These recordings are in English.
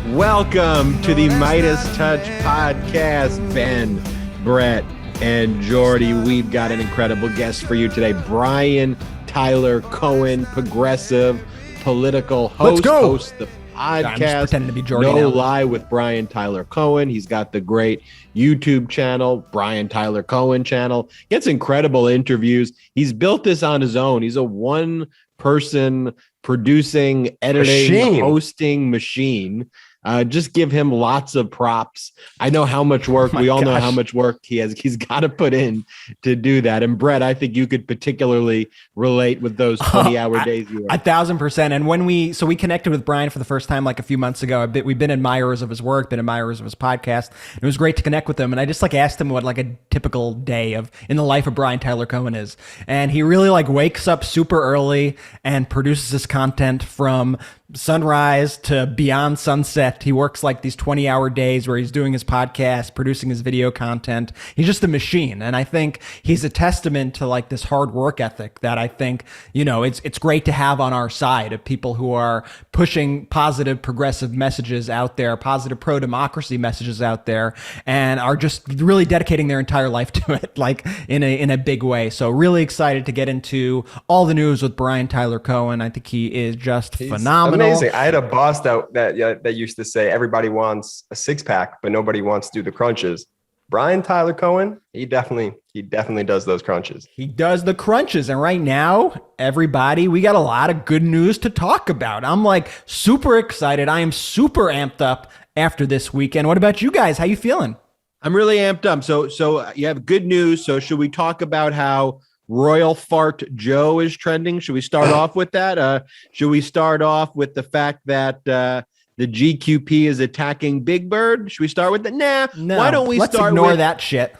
Welcome to the MeidasTouch podcast. Ben, Brett, and Jordy. We've got an incredible guest for you today. Brian Tyler Cohen, progressive political host, hosts the podcast to be Jordy No now. Lie with Brian Tyler Cohen. He's got the great YouTube channel, Brian Tyler Cohen channel. Gets incredible interviews. He's built this on his own. He's a one-person producing, editing, hosting machine. Just give him lots of props. I know how much work, we all know how much work he's got to put in to do that. And Brett, I think you could particularly relate with those 20-hour days you work. 1,000%. And when we connected with Brian for the first time like a few months ago, we've been admirers of his work, been admirers of his podcast. It was great to connect with him. And I just asked him what a typical day in the life of Brian Tyler Cohen is. And he really wakes up super early and produces his content from sunrise to beyond sunset. He works these 20-hour days where he's doing his podcast, producing his video content. He's just a machine. And I think he's a testament to this hard work ethic that I think, it's great to have on our side of people who are pushing positive progressive messages out there, positive pro-democracy messages out there, and are just really dedicating their entire life to it, in a big way. So really excited to get into all the news with Brian Tyler Cohen. I think he is just phenomenal. Amazing. I had a boss that used to say everybody wants a six-pack, but nobody wants to do the crunches. Brian Tyler Cohen, he definitely does those crunches. He does the crunches. And right now, everybody, we got a lot of good news to talk about. I'm super excited. I am super amped up after this weekend. What about you guys? How you feeling? I'm really amped up. So you have good news. So should we talk about how Royal Fart Joe is trending? Should we start off with that? Should we start off with the fact that the GQP is attacking Big Bird? Should we start with that? Nah. No. Why don't we Let's start ignore with that shit?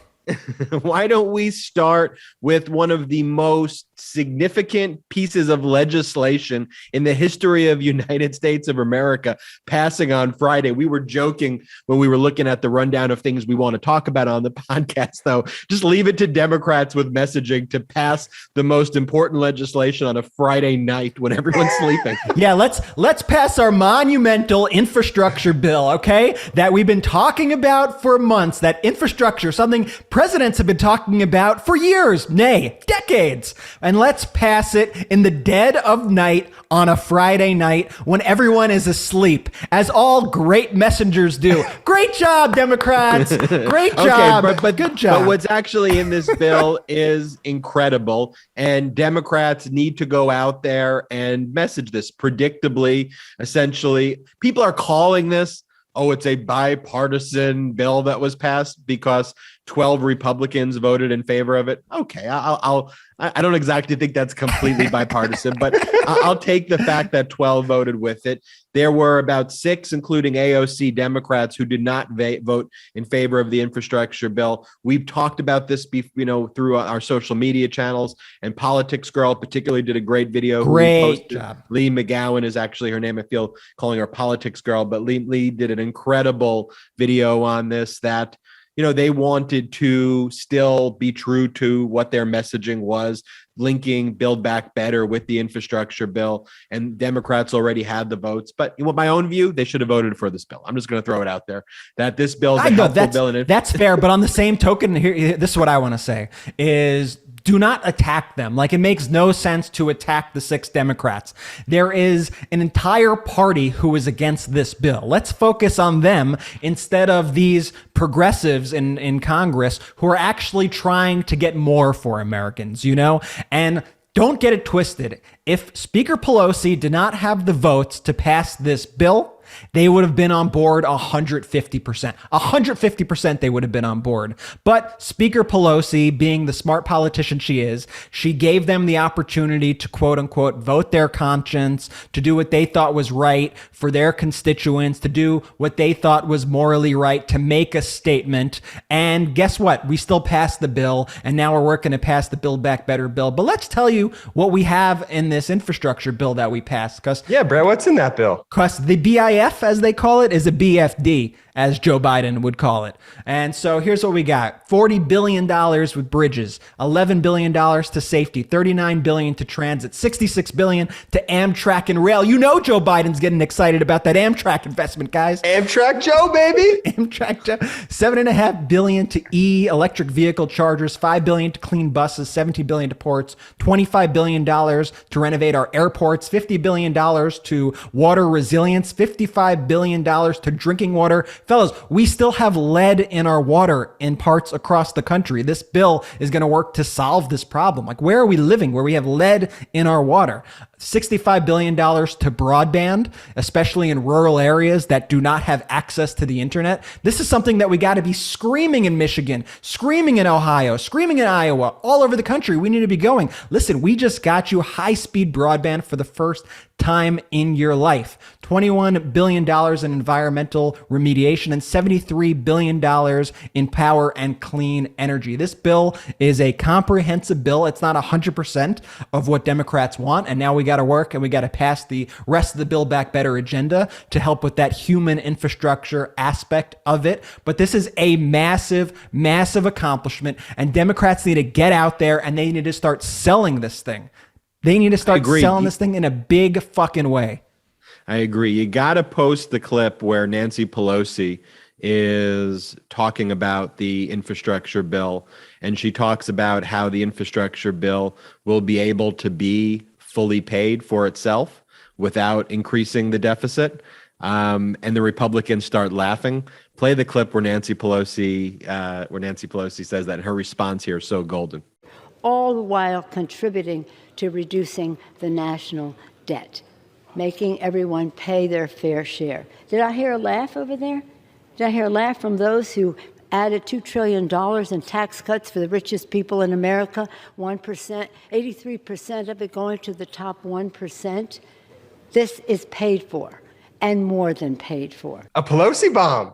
Why don't we start with one of the most significant pieces of legislation in the history of United States of America passing on Friday? We were joking when we were looking at the rundown of things we want to talk about on the podcast, though. Just leave it to Democrats with messaging to pass the most important legislation on a Friday night when everyone's sleeping. Yeah, let's pass our monumental infrastructure bill, okay? That we've been talking about for months. That infrastructure, something presidents have been talking about for years, nay, decades. And let's pass it in the dead of night on a Friday night when everyone is asleep, as all great messengers do. Great job, Democrats. Great job. Okay, but good job. But what's actually in this bill is incredible. And Democrats need to go out there and message this predictably. Essentially, people are calling this, it's a bipartisan bill that was passed because 12 Republicans voted in favor of it. Okay, I don't exactly think that's completely bipartisan, but I'll take the fact that 12 voted with it. There were about 6, including AOC Democrats, who did not vote in favor of the infrastructure bill. We've talked about this, through our social media channels, and Politics Girl particularly did a great video. Great job. Lee McGowan is actually her name. I feel calling her Politics Girl, but Lee did an incredible video on this that they wanted to still be true to what their messaging was, linking Build Back Better with the infrastructure bill, and Democrats already had the votes. But my own view, they should have voted for this bill. I'm just going to throw it out there that this bill is a helpful bill. That's fair. But on the same token, here, this is what I want to say is, do not attack them. It makes no sense to attack the 6 Democrats. There is an entire party who is against this bill. Let's focus on them instead of these progressives in Congress who are actually trying to get more for Americans, And don't get it twisted. If Speaker Pelosi did not have the votes to pass this bill, they would have been on board 150%. 150% they would have been on board. But Speaker Pelosi, being the smart politician she is, she gave them the opportunity to quote unquote vote their conscience, to do what they thought was right for their constituents, to do what they thought was morally right, to make a statement. And guess what? We still passed the bill, and now we're working to pass the Build Back Better bill. But let's tell you what we have in this infrastructure bill that we passed. Yeah, Brett, what's in that bill? Because the BIS BF, as they call it, is a BFD, as Joe Biden would call it. And so here's what we got. $40 billion with bridges, $11 billion to safety, $39 billion to transit, $66 billion to Amtrak and rail. You know Joe Biden's getting excited about that Amtrak investment, guys. Amtrak Joe, baby. Amtrak Joe. $7.5 billion to electric vehicle chargers, $5 billion to clean buses, $17 billion to ports, $25 billion to renovate our airports, $50 billion to water resilience, $55 billion to drinking water. Fellas, we still have lead in our water in parts across the country. This bill is going to work to solve this problem. Like, where are we living where we have lead in our water? $65 billion to broadband, especially in rural areas that do not have access to the internet. This is something that we got to be screaming in Michigan, screaming in Ohio, screaming in Iowa, all over the country. We need to be going, listen, we just got you high-speed broadband for the first time in your life. $21 billion in environmental remediation and $73 billion in power and clean energy. This bill is a comprehensive bill. It's not 100% of what Democrats want. And now we got to work and we got to pass the rest of the Build Back Better agenda to help with that human infrastructure aspect of it. But this is a massive, massive accomplishment. And Democrats need to get out there and they need to start selling this thing. They need to start selling this thing in a big fucking way. I agree. You got to post the clip where Nancy Pelosi is talking about the infrastructure bill, and she talks about how the infrastructure bill will be able to be fully paid for itself without increasing the deficit. And the Republicans start laughing. Play the clip where Nancy Pelosi says that, and her response here is so golden. All the while contributing to reducing the national debt, making everyone pay their fair share. Did I hear a laugh over there? Did I hear a laugh from those who added $2 trillion in tax cuts for the richest people in America? 1%, 83% of it going to the top 1%. This is paid for, and more than paid for. A Pelosi bomb.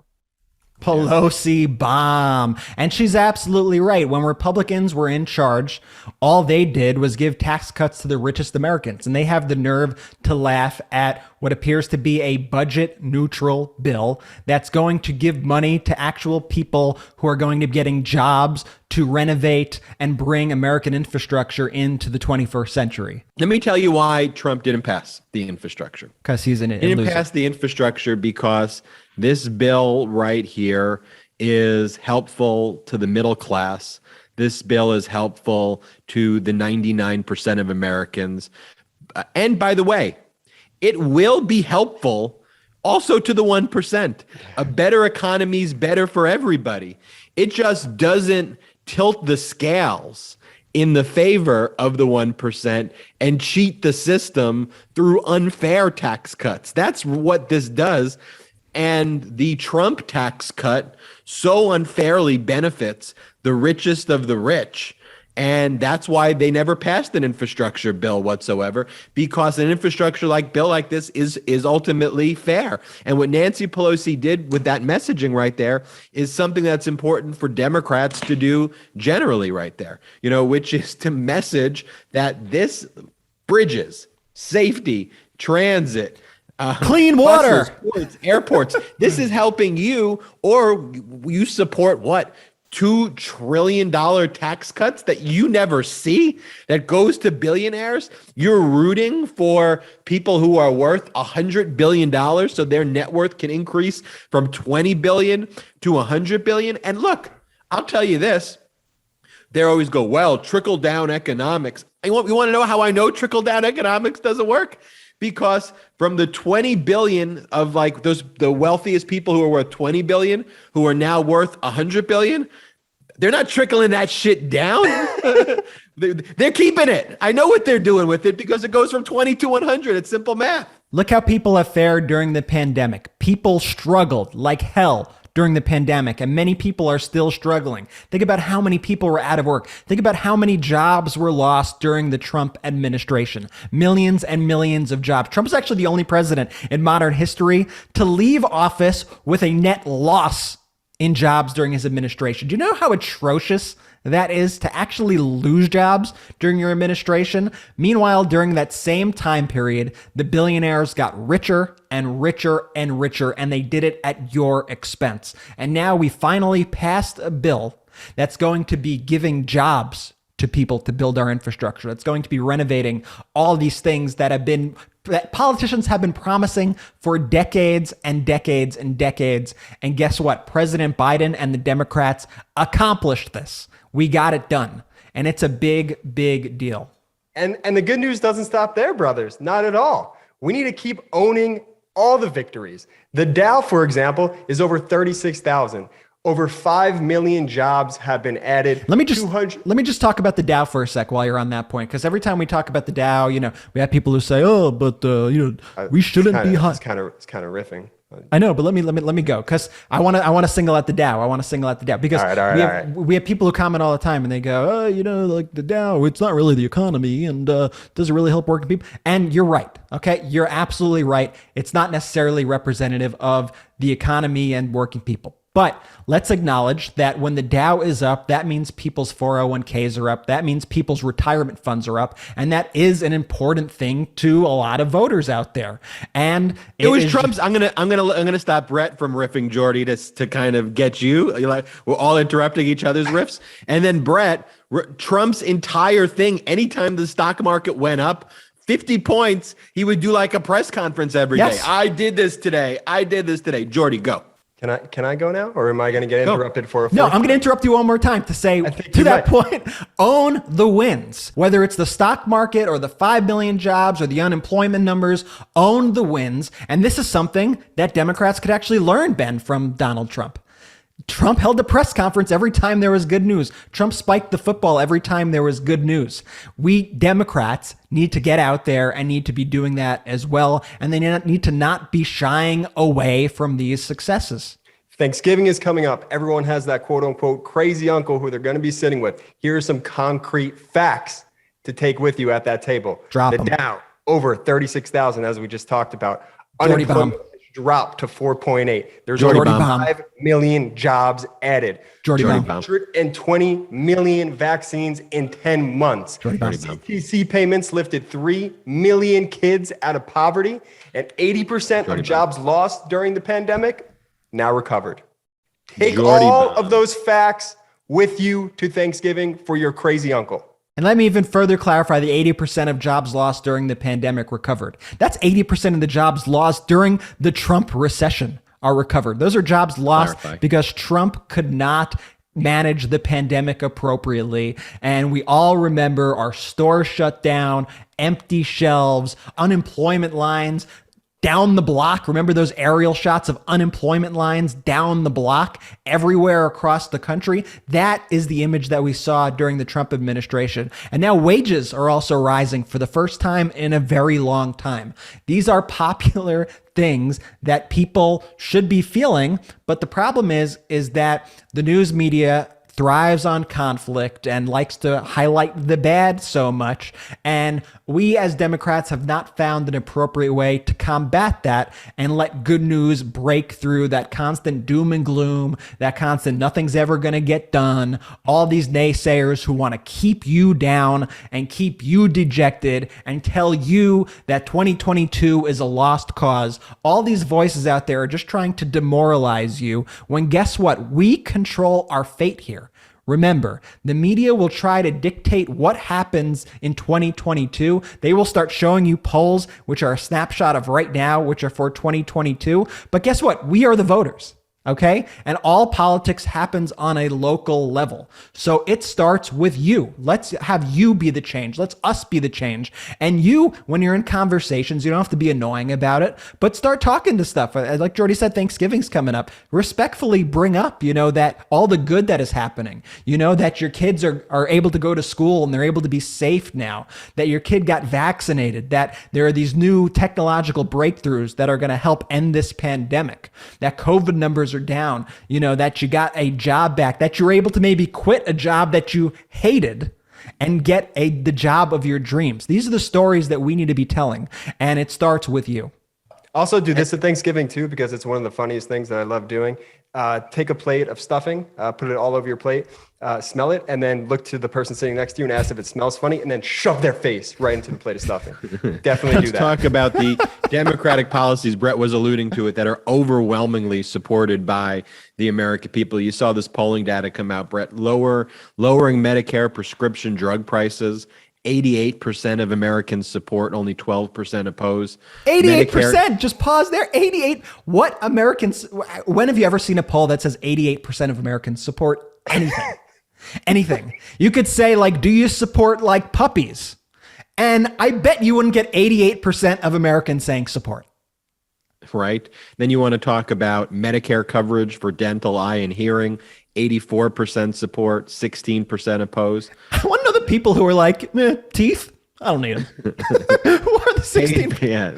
Pelosi bomb. And she's absolutely right. When Republicans were in charge, all they did was give tax cuts to the richest Americans. And they have the nerve to laugh at what appears to be a budget neutral bill that's going to give money to actual people who are going to be getting jobs to renovate and bring American infrastructure into the 21st century. Let me tell you why Trump didn't pass the infrastructure. Because he's an He didn't pass the infrastructure because this bill right here is helpful to the middle class. This bill is helpful to the 99% of Americans. And by the way, it will be helpful also to the 1%. A better economy is better for everybody. It just doesn't tilt the scales in the favor of the 1% and cheat the system through unfair tax cuts. That's what this does. And the Trump tax cut so unfairly benefits the richest of the rich. And that's why they never passed an infrastructure bill whatsoever, because an infrastructure bill like this is ultimately fair. And what Nancy Pelosi did with that messaging right there is something that's important for Democrats to do generally right there, which is to message that this bridges, safety, transit, clean water, buses, ports, airports, this is helping you, or you support what? $2 trillion tax cuts that you never see that goes to billionaires. You're rooting for people who are worth $100 billion so their net worth can increase from 20 billion to 100 billion. And look, I'll tell you this. They always go, well, trickle down economics. You want to know how I know trickle down economics doesn't work? Because from the 20 billion of the wealthiest people who are worth 20 billion, who are now worth 100 billion, they're not trickling that shit down. They're keeping it. I know what they're doing with it because it goes from 20 to 100. It's simple math. Look how people have fared during the pandemic. People struggled like hell during the pandemic, and many people are still struggling. Think about how many people were out of work. Think about how many jobs were lost during the Trump administration. Millions and millions of jobs. Trump is actually the only president in modern history to leave office with a net loss in jobs during his administration. Do you know how atrocious that is to actually lose jobs during your administration. Meanwhile, during that same time period, the billionaires got richer and richer and richer, and they did it at your expense. And now we finally passed a bill that's going to be giving jobs to people to build our infrastructure. That's going to be renovating all these things that politicians have been promising for decades and decades and decades. And guess what? President Biden and the Democrats accomplished this. We got it done. And it's a big, big deal. And the good news doesn't stop there, brothers. Not at all. We need to keep owning all the victories. The Dow, for example, is over 36,000. Over 5 million jobs have been added. Let me just talk about the Dow for a sec while you're on that point, because every time we talk about the Dow, we have people who say, "Oh, but we shouldn't be high." It's kind of riffing. I know, but let me go, because I want to single out the Dow. I want to single out the Dow because we have people who comment all the time and they go, "Oh, like the Dow, it's not really the economy and doesn't really help working people." And you're right. Okay, you're absolutely right. It's not necessarily representative of the economy and working people. But let's acknowledge that when the Dow is up, that means people's 401ks are up. That means people's retirement funds are up. And that is an important thing to a lot of voters out there. And it was Trump's. I'm gonna stop Brett from riffing Jordy to kind of get you. We're all interrupting each other's riffs. And then Brett, Trump's entire thing, anytime the stock market went up 50 points, he would do like a press conference every day. I did this today. Jordy, go. Can I go now, or am I going to get interrupted for a No, I'm going to interrupt you one more time to say, to that point, own the wins. Whether it's the stock market or the 5 million jobs or the unemployment numbers, own the wins. And this is something that Democrats could actually learn, Ben, from Donald Trump. Trump held a press conference every time there was good news. Trump spiked the football every time there was good news. We Democrats need to get out there and need to be doing that as well. And they need to not be shying away from these successes. Thanksgiving is coming up. Everyone has that quote unquote crazy uncle who they're going to be sitting with. Here are some concrete facts to take with you at that table. Drop the them. Dow, over 36,000, as we just talked about. Jordy Unemployment bomb. dropped to 4.8. There's Jordy over bomb. 5 million jobs added. Jordy bomb. 120 million vaccines in 10 months. CTC payments lifted 3 million kids out of poverty, and 80% of jobs lost during the pandemic now recovered. Take all of those facts with you to Thanksgiving for your crazy uncle. And let me even further clarify, the 80% of jobs lost during the pandemic recovered. That's 80% of the jobs lost during the Trump recession are recovered. Those are jobs lost because Trump could not manage the pandemic appropriately. And we all remember our stores shut down, empty shelves, unemployment lines down the block. Remember those aerial shots of unemployment lines down the block everywhere across the country? That is the image that we saw during the Trump administration. And now wages are also rising for the first time in a very long time. These are popular things that people should be feeling. But the problem is that the news media thrives on conflict and likes to highlight the bad so much. And we as Democrats have not found an appropriate way to combat that and let good news break through that constant doom and gloom, that constant nothing's ever going to get done, all these naysayers who want to keep you down and keep you dejected and tell you that 2022 is a lost cause. All these voices out there are just trying to demoralize you, when guess what? We control our fate here. Remember, the media will try to dictate what happens in 2022. They will start showing you polls, which are a snapshot of right now, which are for 2022. But guess what? We are the voters. Okay? And all politics happens on a local level. So it starts with you. Let's have you be the change. Let's us be the change. And you, when you're in conversations, you don't have to be annoying about it, but start talking to stuff. Like Jordy said, Thanksgiving's coming up. Respectfully bring up, that all the good that is happening, that your kids are able to go to school and they're able to be safe now, that your kid got vaccinated, that there are these new technological breakthroughs that are going to help end this pandemic, that COVID numbers are down, that you got a job back, that you're able to maybe quit a job that you hated and get the job of your dreams. These are the stories that we need to be telling, and it starts with you. Also, do this at Thanksgiving too, because it's one of the funniest things that I love doing. Take a plate of stuffing, put it all over your plate, smell it, and then look to the person sitting next to you and ask if it smells funny, and then shove their face right into the plate of stuffing. Definitely do Let's that. talk about the Democratic policies. Brett was alluding to it that are overwhelmingly supported by the American people. You saw this polling data come out, Brett. Lowering Medicare prescription drug prices. 88% of Americans support, only 12% oppose. 88%. Just pause there. 88. What Americans? When have you ever seen a poll that says 88% of Americans support anything? Anything? You could say, like, do you support like puppies? And I bet you wouldn't get 88% of Americans saying support. Right. Then you want to talk about Medicare coverage for dental, eye, and hearing. 84% support, 16% opposed. I want to know the people who are like, teeth? I don't need them. Who are the 16?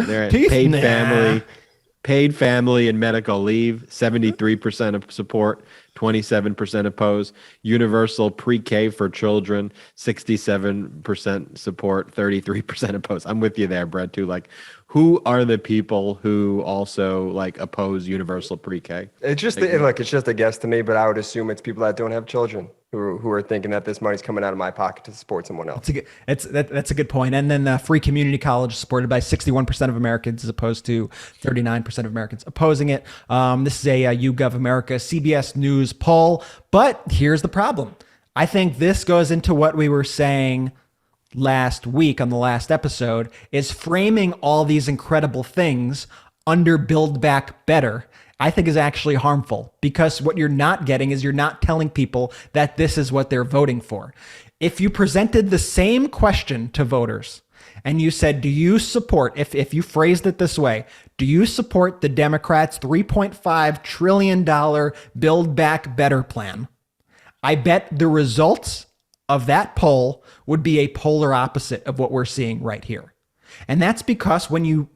They're Teeth? paid family and medical leave, 73% of support, 27% opposed. Universal pre-K for children, 67% support, 33% opposed. I'm with you there, Brett, too. Like, who are the people who also like oppose universal pre-K? It's just it's just a guess to me, but I would assume it's people that don't have children who are thinking that this money's coming out of my pocket to support someone else. That's a good point. And then free community college supported by 61% of Americans as opposed to 39% of Americans opposing it. This is a YouGov America CBS News poll, but here's the problem. I think this goes into what we were saying last week on the last episode, is framing all these incredible things under Build Back Better, I think is actually harmful, because what you're not getting is you're not telling people that this is what they're voting for. If you presented the same question to voters and you said, do you support, if you phrased it this way, do you support the Democrats' $3.5 trillion Build Back Better plan? I bet the results of that poll would be a polar opposite of what we're seeing right here. And that's because when you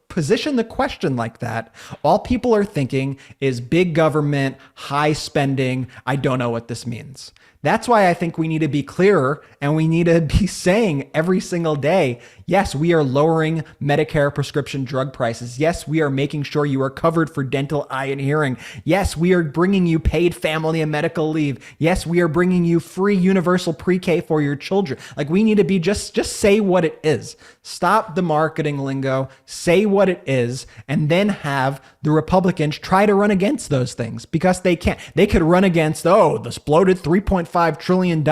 position the question like that, all people are thinking is big government, high spending. I don't know what this means. That's why I think we need to be clearer, and we need to be saying every single day, yes, we are lowering Medicare prescription drug prices. Yes, we are making sure you are covered for dental, eye, and hearing. Yes, we are bringing you paid family and medical leave. Yes, we are bringing you free universal pre-K for your children. Like, we need to be just say what it is. Stop the marketing lingo, say what it is, and then have the Republicans try to run against those things, because they can't. They could run against, this bloated $3.5 trillion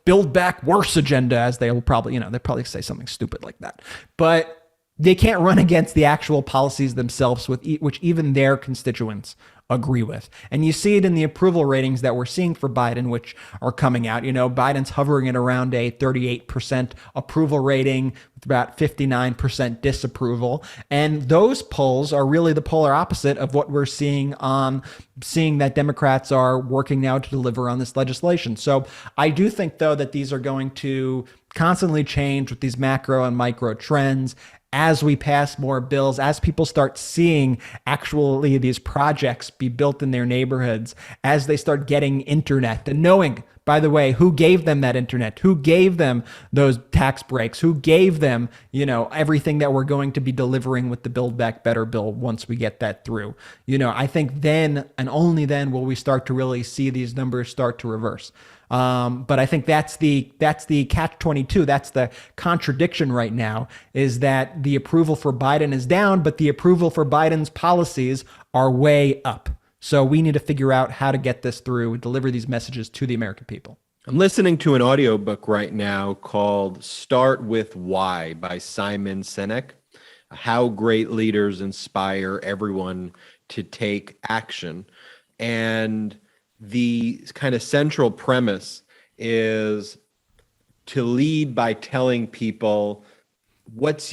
Build Back Worse agenda, as they will probably, they'll probably say something stupid like that. But they can't run against the actual policies themselves, which even their constituents agree with. And you see it in the approval ratings that we're seeing for Biden, which are coming out. Biden's hovering at around a 38% approval rating with about 59% disapproval. And those polls are really the polar opposite of what we're seeing that Democrats are working now to deliver on this legislation. So I do think, though, that these are going to constantly change with these macro and micro trends as we pass more bills, as people start seeing actually these projects be built in their neighborhoods, as they start getting internet and knowing, by the way, who gave them that internet, who gave them those tax breaks, who gave them, everything that we're going to be delivering with the Build Back Better bill once we get that through. I think then and only then will we start to really see these numbers start to reverse. But I think that's the catch-22. That's the contradiction right now, is that the approval for Biden is down, but the approval for Biden's policies are way up. So we need to figure out how to get this through, deliver these messages to the American people. I'm listening to an audiobook right now called Start With Why by Simon Sinek. How great leaders inspire everyone to take action. And the kind of central premise is to lead by telling people what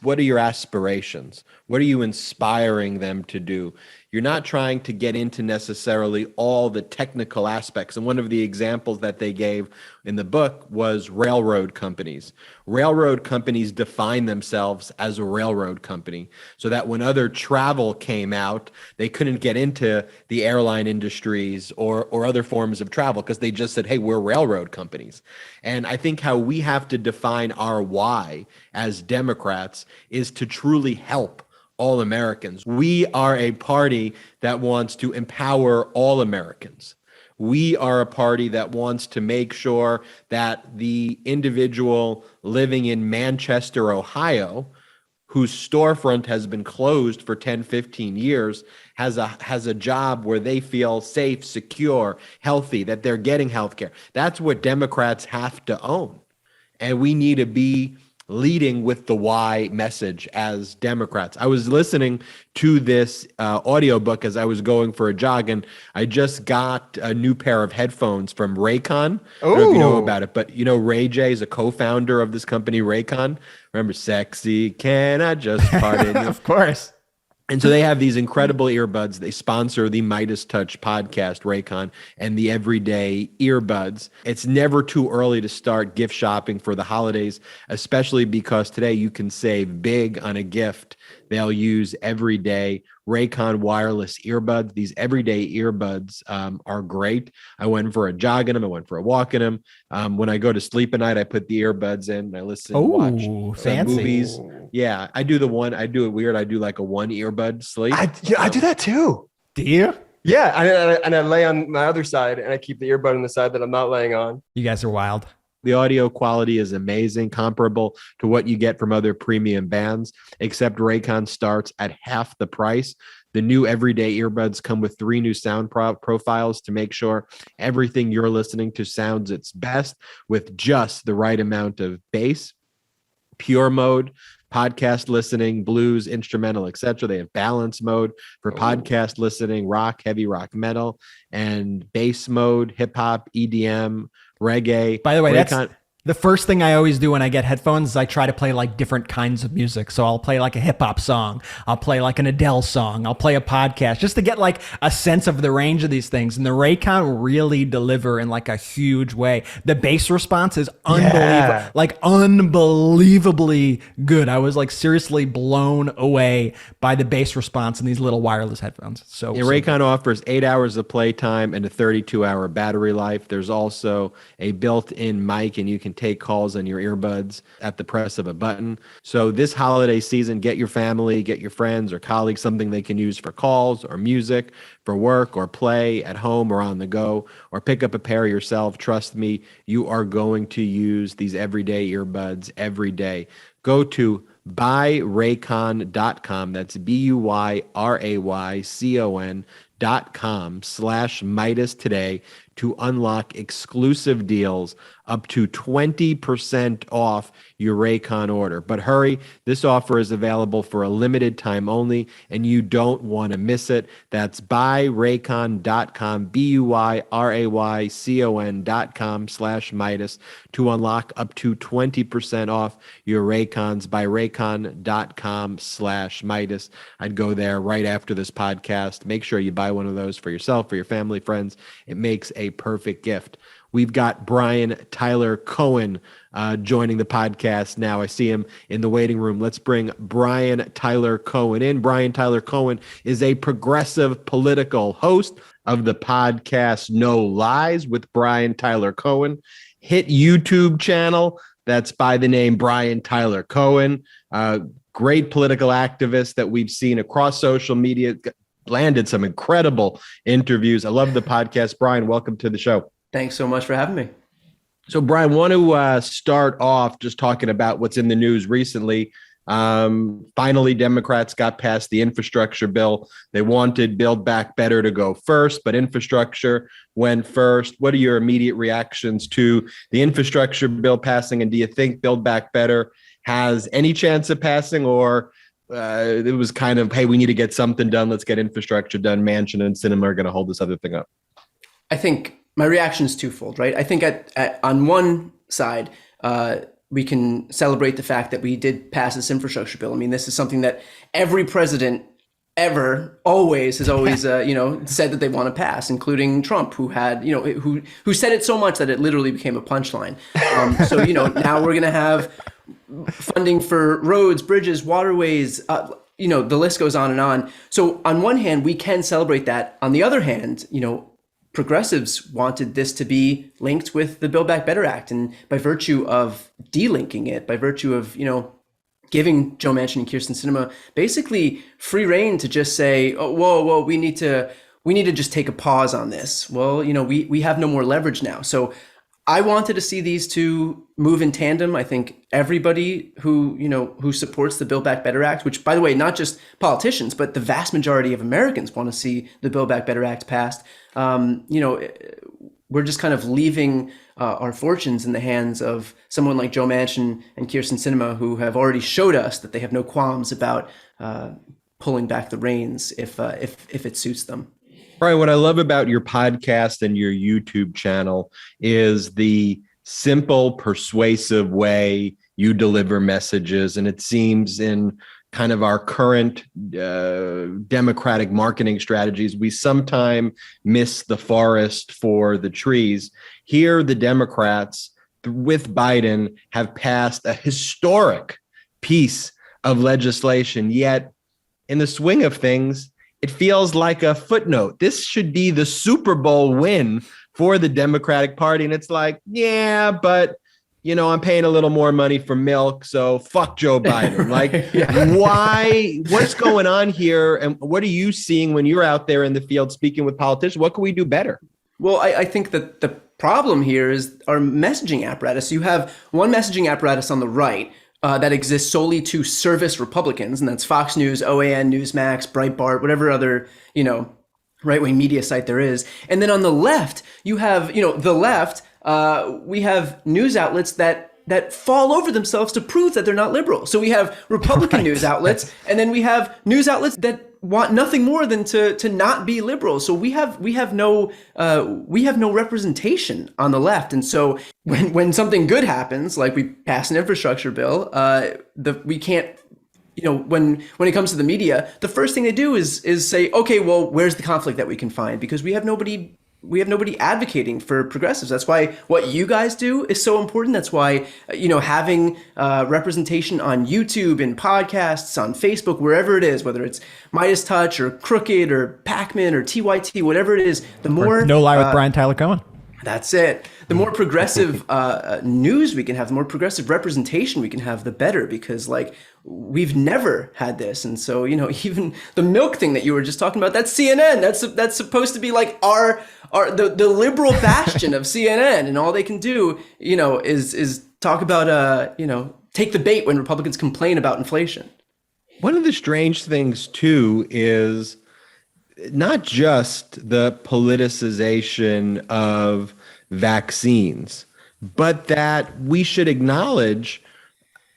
are your aspirations? What are you inspiring them to do? You're not trying to get into necessarily all the technical aspects. And one of the examples that they gave in the book was railroad companies. Railroad companies define themselves as a railroad company, so that when other travel came out, they couldn't get into the airline industries or other forms of travel, because they just said, hey, we're railroad companies. And I think how we have to define our why as Democrats is to truly help all Americans. We are a party that wants to empower all Americans. We are a party that wants to make sure that the individual living in Manchester, Ohio, whose storefront has been closed for 10, 15 years, has a job where they feel safe, secure, healthy, that they're getting health care. That's what Democrats have to own. And we need to be leading with the why message as Democrats. I was listening to this audiobook as I was going for a jog, and I just got a new pair of headphones from Raycon. I don't know if you know about it, but you know Ray J is a co-founder of this company, Raycon. Remember, sexy, can I just pardon you? Of course. And so they have these incredible earbuds. They sponsor the MeidasTouch podcast, Raycon, and the everyday earbuds. It's never too early to start gift shopping for the holidays, especially because today you can save big on a gift they'll use every day. Raycon wireless earbuds. These everyday earbuds are great. I went for a jog in them. I went for a walk in them. When I go to sleep at night, I put the earbuds in. I listen, watch fancy. movies. Yeah, I do it weird. I do like a one earbud sleep. I do that too. Do you? Yeah, and I lay on my other side, and I keep the earbud on the side that I'm not laying on. You guys are wild. The audio quality is amazing, comparable to what you get from other premium bands, except Raycon starts at half the price. The new everyday earbuds come with 3 new sound profiles to make sure everything you're listening to sounds its best with just the right amount of bass. Pure mode, podcast listening, blues, instrumental, etc. They have balance mode for podcast listening, rock, heavy rock, metal, and bass mode, hip hop, EDM, reggae. By the way, Raycon, that's the first thing I always do when I get headphones is I try to play like different kinds of music. So I'll play like a hip hop song. I'll play like an Adele song. I'll play a podcast just to get like a sense of the range of these things. And the Raycon really deliver in like a huge way. The bass response is unbelievable, like unbelievably good. I was like seriously blown away by the bass response in these little wireless headphones. So Raycon offers 8 hours of playtime and a 32-hour battery life. There's also a built-in mic, and you can take calls on your earbuds at the press of a button. So this holiday season, get your family, get your friends or colleagues something they can use for calls or music, for work or play at home or on the go, or pick up a pair yourself. Trust me, you are going to use these everyday earbuds every day. Go to buyraycon.com. That's BUYRAYCON.com/Midas today to unlock exclusive deals up to 20% off your Raycon order. But hurry, this offer is available for a limited time only, and you don't want to miss it. That's buyraycon.com, BUYRAYCON.com/Midas to unlock up to 20% off your Raycons. Buyraycon.com/Midas. I'd go there right after this podcast. Make sure you buy one of those for yourself, for your family, friends. It makes a perfect gift. We've got Brian Tyler Cohen joining the podcast now. I see him in the waiting room. Let's bring Brian Tyler Cohen in. Brian Tyler Cohen is a progressive political host of the podcast No Lies with Brian Tyler Cohen. Hit YouTube channel that's by the name Brian Tyler Cohen. Great political activist that we've seen across social media. Landed some incredible interviews. I love the podcast. Brian, welcome to the show. Thanks so much for having me. So, Brian, want to start off just talking about what's in the news recently. Finally, Democrats got past the infrastructure bill. They wanted Build Back Better to go first, but infrastructure went first. What are your immediate reactions to the infrastructure bill passing? And do you think Build Back Better has any chance of passing, or it was kind of, hey, we need to get something done. Let's get infrastructure done. Manchin and Cinema are going to hold this other thing up. I think my reaction is twofold, right? I think on one side, we can celebrate the fact that we did pass this infrastructure bill. I mean, this is something that every president ever has always said that they want to pass, including Trump, who had who said it so much that it literally became a punchline. So now we're going to have funding for roads, bridges, waterways, the list goes on and on. So on one hand, we can celebrate that. On the other hand, progressives wanted this to be linked with the Build Back Better Act. And by virtue of delinking it, by virtue of, giving Joe Manchin and Kyrsten Sinema basically free reign to just say, oh, whoa, we need to just take a pause on this. Well, we have no more leverage now. So I wanted to see these two move in tandem. I think everybody who supports the Build Back Better Act, which, by the way, not just politicians, but the vast majority of Americans want to see the Build Back Better Act passed. We're just kind of leaving our fortunes in the hands of someone like Joe Manchin and Kyrsten Sinema, who have already showed us that they have no qualms about pulling back the reins if it suits them. Brian, what I love about your podcast and your YouTube channel is the simple, persuasive way you deliver messages. And it seems in kind of our current democratic marketing strategies, we sometimes miss the forest for the trees. Here, the Democrats, with Biden, have passed a historic piece of legislation, yet in the swing of things, it feels like a footnote. This should be the Super Bowl win for the Democratic Party. And it's like, yeah, but, I'm paying a little more money for milk, so fuck Joe Biden. Like, why? What's going on here? And what are you seeing when you're out there in the field speaking with politicians? What can we do better? Well, I think that the problem here is our messaging apparatus. You have one messaging apparatus on the right that exists solely to service Republicans, and that's Fox News, OAN, Newsmax, Breitbart, whatever other, right-wing media site there is. And then on the left, you have, the left, we have news outlets that fall over themselves to prove that they're not liberal. So we have Republican news outlets, and then we have news outlets that want nothing more than to not be liberal. So we have no representation on the left. And so when something good happens, like we pass an infrastructure bill, we can't, when it comes to the media, the first thing they do is say, okay, well, where's the conflict that we can find? Because we have nobody advocating for progressives. That's why what you guys do is so important. That's why, having representation on YouTube and podcasts, on Facebook, wherever it is, whether it's MeidasTouch or Crooked or Pacman or TYT, whatever it is, the more... No Lie with Brian Tyler Cohen. That's it. The more progressive news we can have, the more progressive representation we can have, the better, because we've never had this. And so, even the milk thing that you were just talking about, that's CNN. That's supposed to be like the liberal bastion of CNN. And all they can do, is talk about, take the bait when Republicans complain about inflation. One of the strange things, too, is not just the politicization of vaccines, but that we should acknowledge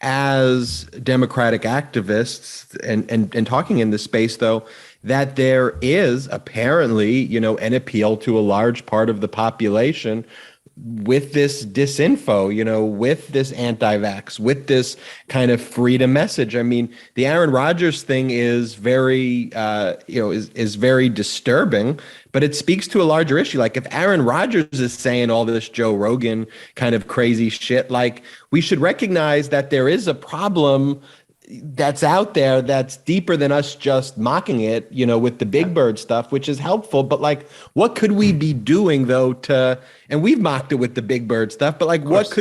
as democratic activists and talking in this space, though, that there is apparently, an appeal to a large part of the population with this disinfo, with this anti-vax, with this kind of freedom message. I mean, the Aaron Rodgers thing is very, is very disturbing, but it speaks to a larger issue. Like if Aaron Rodgers is saying all this Joe Rogan kind of crazy shit, we should recognize that there is a problem that's out there that's deeper than us just mocking it, with the big bird stuff, which is helpful. But what could we be doing though and we've mocked it with the big bird stuff, but what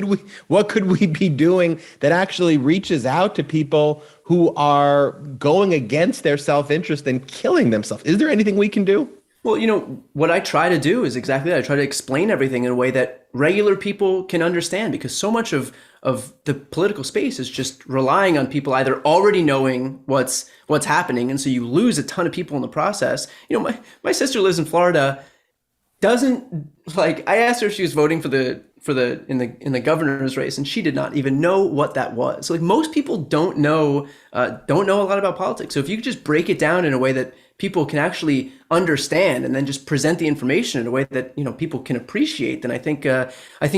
could we be doing that actually reaches out to people who are going against their self-interest and killing themselves? Is there anything we can do? Well, what I try to do is exactly that. I try to explain everything in a way that regular people can understand, because so much of the political space is just relying on people either already knowing what's happening, and so you lose a ton of people in the process. My sister lives in Florida. I asked her if she was voting in the governor's race, and she did not even know what that was. So most people don't know a lot about politics. So if you could just break it down in a way that people can actually understand, and then just present the information in a way that people can appreciate, then I think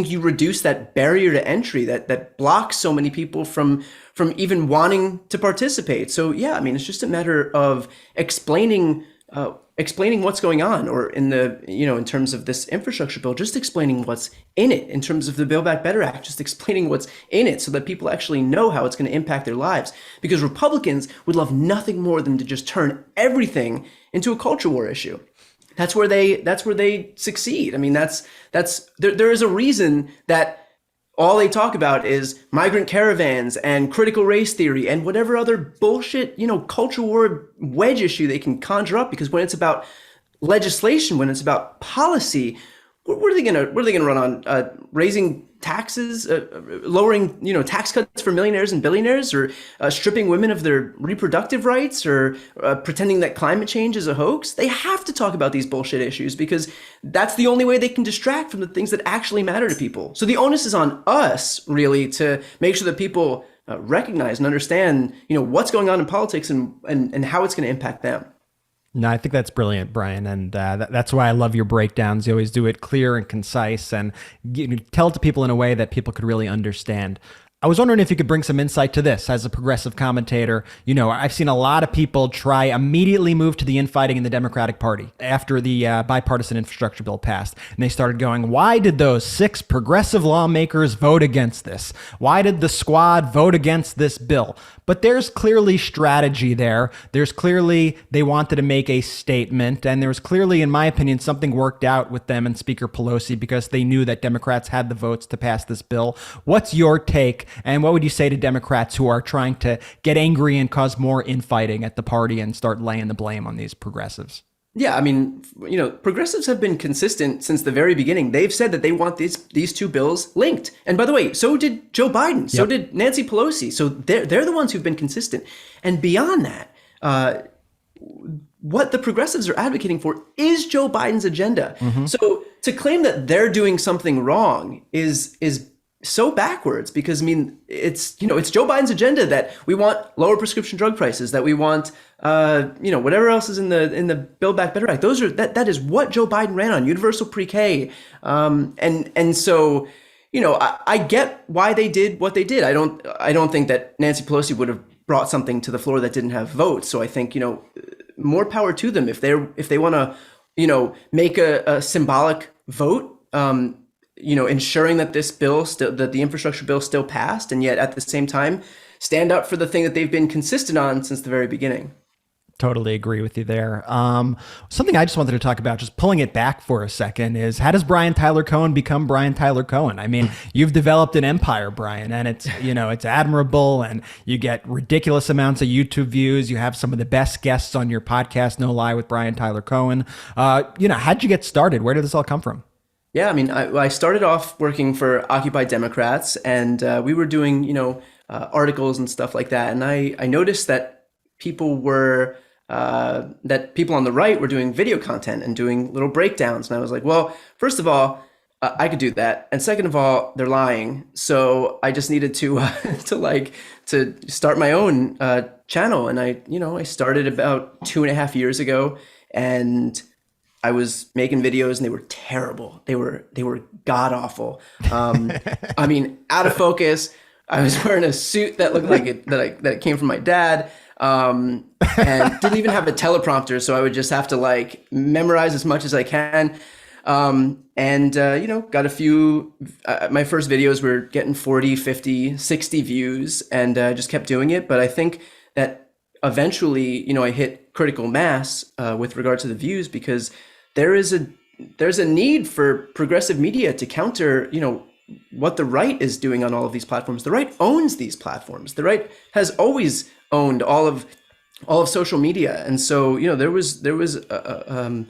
you reduce that barrier to entry that blocks so many people from even wanting to participate. So yeah, I mean, it's just a matter of explaining what's going on, or in terms of this infrastructure bill, just explaining what's in it. In terms of the Build Back Better Act, just explaining what's in it so that people actually know how it's going to impact their lives. Because Republicans would love nothing more than to just turn everything into a culture war issue. That's where they succeed. I mean, there is a reason that all they talk about is migrant caravans and critical race theory and whatever other bullshit, culture war wedge issue they can conjure up. Because when it's about legislation, when it's about policy, what are they gonna run on? Raising taxes, lowering tax cuts for millionaires and billionaires, or stripping women of their reproductive rights, or pretending that climate change is a hoax? They have to talk about these bullshit issues because that's the only way they can distract from the things that actually matter to people. So the onus is on us, really, to make sure that people recognize and understand what's going on in politics and how it's going to impact them. No, I think that's brilliant, Brian. And that's why I love your breakdowns. You always do it clear and concise and tell it to people in a way that people could really understand. I was wondering if you could bring some insight to this as a progressive commentator. I've seen a lot of people try immediately move to the infighting in the Democratic Party after the bipartisan infrastructure bill passed. And they started going, why did those 6 progressive lawmakers vote against this? Why did the squad vote against this bill? But there's clearly strategy there. There's clearly they wanted to make a statement. And there's clearly, in my opinion, something worked out with them and Speaker Pelosi because they knew that Democrats had the votes to pass this bill. What's your take? And what would you say to Democrats who are trying to get angry and cause more infighting at the party and start laying the blame on these progressives? Yeah, I mean, progressives have been consistent since the very beginning. They've said that they want these two bills linked. And by the way, so did Joe Biden. So did Nancy Pelosi. So they're the ones who've been consistent. And beyond that, what the progressives are advocating for is Joe Biden's agenda. Mm-hmm. So to claim that they're doing something wrong is so backwards, because it's Joe Biden's agenda that we want lower prescription drug prices, that we want whatever else is in the Build Back Better Act. That is what Joe Biden ran on, universal pre-K. And so I get why they did what they did. I don't think that Nancy Pelosi would have brought something to the floor that didn't have votes. So I think more power to them if they want to make a symbolic vote. Ensuring that this bill that the infrastructure bill still passed, and yet at the same time stand up for the thing that they've been consistent on since the very beginning. Totally agree with you there. Something I just wanted to talk about, just pulling it back for a second, is how does Brian Tyler Cohen become Brian Tyler Cohen? I mean, you've developed an empire, Brian, and it's admirable, and you get ridiculous amounts of YouTube views. You have some of the best guests on your podcast, No Lie with Brian Tyler Cohen. How'd you get started? Where did this all come from? Yeah, I mean, I started off working for Occupy Democrats, and we were doing, articles and stuff like that. And I noticed that people on the right were doing video content and doing little breakdowns. And I was like, well, first of all, I could do that. And second of all, they're lying. So I just needed to start my own channel. And I started about 2.5 years ago, and I was making videos and they were terrible. They were god awful. I mean, out of focus. I was wearing a suit that looked like that came from my dad, and didn't even have a teleprompter. So I would just have to memorize as much as I can. Got a few, my first videos were getting 40, 50, 60 views, and just kept doing it. But I think that eventually, I hit critical mass with regard to the views, because there's a need for progressive media to counter, what the right is doing on all of these platforms. The right owns these platforms. The right has always owned all of social media, and so there was a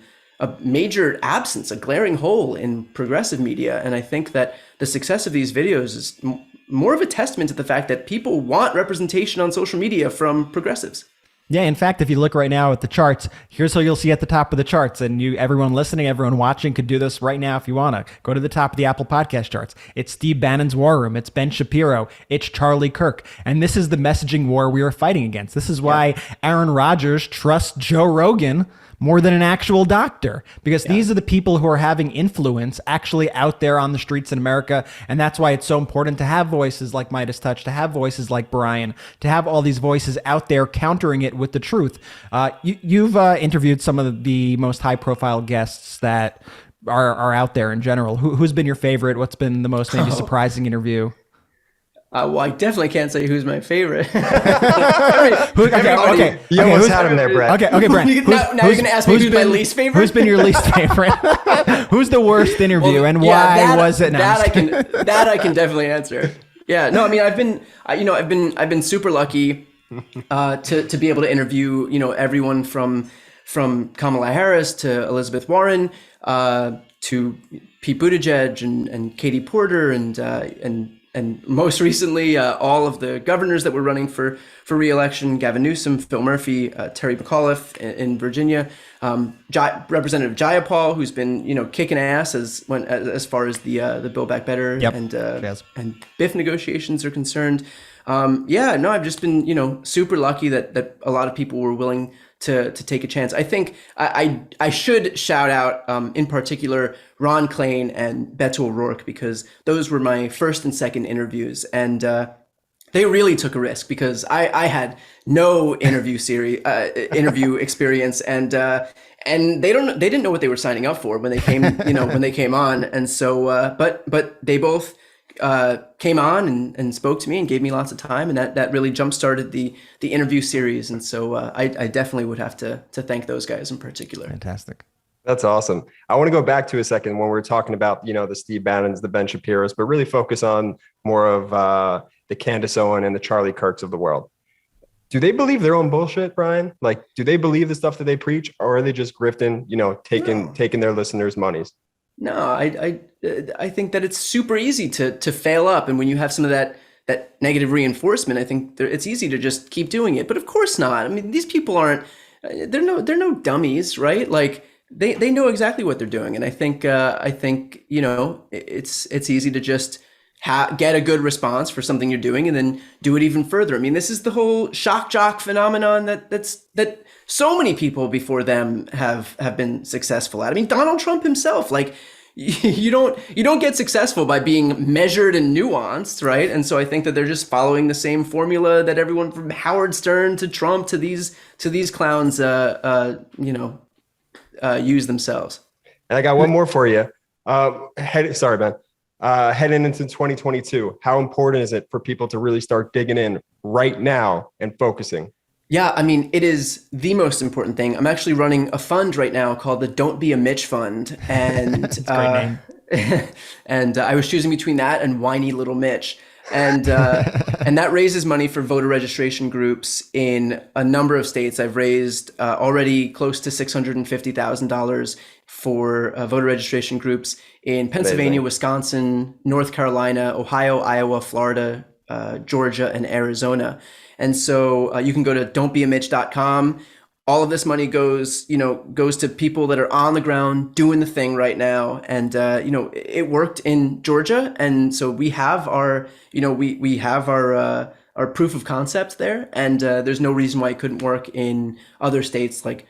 major absence, a glaring hole in progressive media. And I think that the success of these videos is more of a testament to the fact that people want representation on social media from progressives. Yeah, in fact, if you look right now at the charts, here's what you'll see at the top of the charts. And everyone listening, everyone watching could do this right now if you want to. Go to the top of the Apple Podcast charts. It's Steve Bannon's War Room. It's Ben Shapiro. It's Charlie Kirk. And this is the messaging war we are fighting against. This is why Aaron Rodgers trusts Joe Rogan more than an actual doctor, because these are the people who are having influence actually out there on the streets in America. And that's why it's so important to have voices like MeidasTouch, to have voices like Brian, to have all these voices out there countering it with the truth. You've interviewed some of the most high profile guests that are out there in general. Who's been your favorite? What's been the most maybe surprising interview? Well, I definitely can't say who's my favorite. Okay. You almost had him there, Brett. Okay, Brent. Now you're going to ask me who's my least favorite? Who's been your least favorite? Who's the worst interview, and why was it? That I can definitely answer. Yeah, no, I mean, I've been super lucky to be able to interview, everyone from Kamala Harris to Elizabeth Warren to Pete Buttigieg and Katie Porter and most recently all of the governors that were running for re-election: Gavin Newsom, Phil Murphy, Terry McAuliffe in Virginia, Representative Jayapal, who's been kicking ass as far as the Build Back Better and BIF negotiations are concerned. I've just been super lucky that a lot of people were willing to take a chance. I think I should shout out in particular Ron Klain and Beto O'Rourke, because those were my first and second interviews, and they really took a risk because I had no interview experience, and they didn't know what they were signing up for when they came when they came on, and so but they both came on and spoke to me and gave me lots of time, and that really jump started the interview series, and so I definitely would have to thank those guys in particular. Fantastic. That's awesome. I want to go back to a second when we were talking about, the Steve Bannons, the Ben Shapiros, but really focus on more of the Candace Owen and the Charlie Kirks of the world. Do they believe their own bullshit, Brian? Like, do they believe the stuff that they preach, or are they just grifting, taking their listeners' monies? No, I think that it's super easy to fail up, and when you have some of that negative reinforcement, I think it's easy to just keep doing it. But of course not. I mean, these people aren't. They're no dummies, right? Like they know exactly what they're doing, and I think it's easy to just get a good response for something you're doing, and then do it even further. I mean, this is the whole shock jock phenomenon that so many people before them have been successful at. I mean, Donald Trump himself, like you don't get successful by being measured and nuanced, right? And so I think that they're just following the same formula that everyone from Howard Stern to Trump to these clowns, use themselves. And I got one more for you. Sorry, Ben. Heading into 2022, how important is it for people to really start digging in right now and focusing? Yeah, I mean, it is the most important thing. I'm actually running a fund right now called the Don't Be a Mitch Fund. And That's a great name. And I was choosing between that and Whiny Little Mitch. And and that raises money for voter registration groups in a number of states. I've raised already close to $650,000 for voter registration groups in Pennsylvania, Amazing. Wisconsin, North Carolina, Ohio, Iowa, Florida, Georgia, and Arizona. And so you can go to don'tbeamitch.com. All of this money goes to people that are on the ground doing the thing right now. And, it worked in Georgia. And so we have our proof of concept there. And there's no reason why it couldn't work in other states like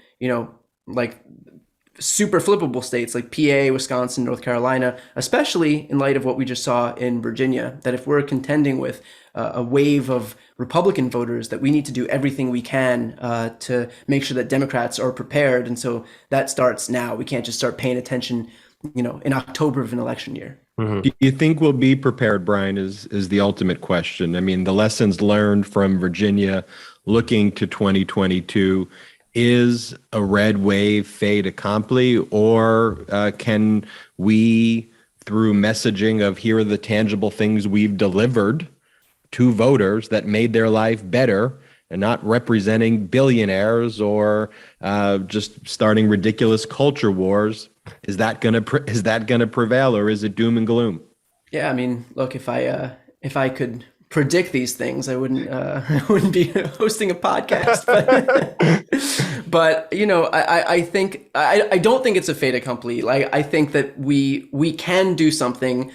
super flippable states like PA, Wisconsin, North Carolina, especially in light of what we just saw in Virginia, that if we're contending with a wave of Republican voters, that we need to do everything we can to make sure that Democrats are prepared. And so that starts now. We can't just start paying attention, in October of an election year. Mm-hmm. Do you think we'll be prepared, Brian, is the ultimate question. I mean, the lessons learned from Virginia looking to 2022, is a red wave fait accompli, or can we, through messaging of here are the tangible things we've delivered to voters that made their life better, and not representing billionaires or just starting ridiculous culture wars, is that gonna prevail, or is it doom and gloom? Yeah, I mean, look, if I could predict these things, I wouldn't be hosting a podcast. But I don't think it's a fait accompli. Like, I think that we can do something.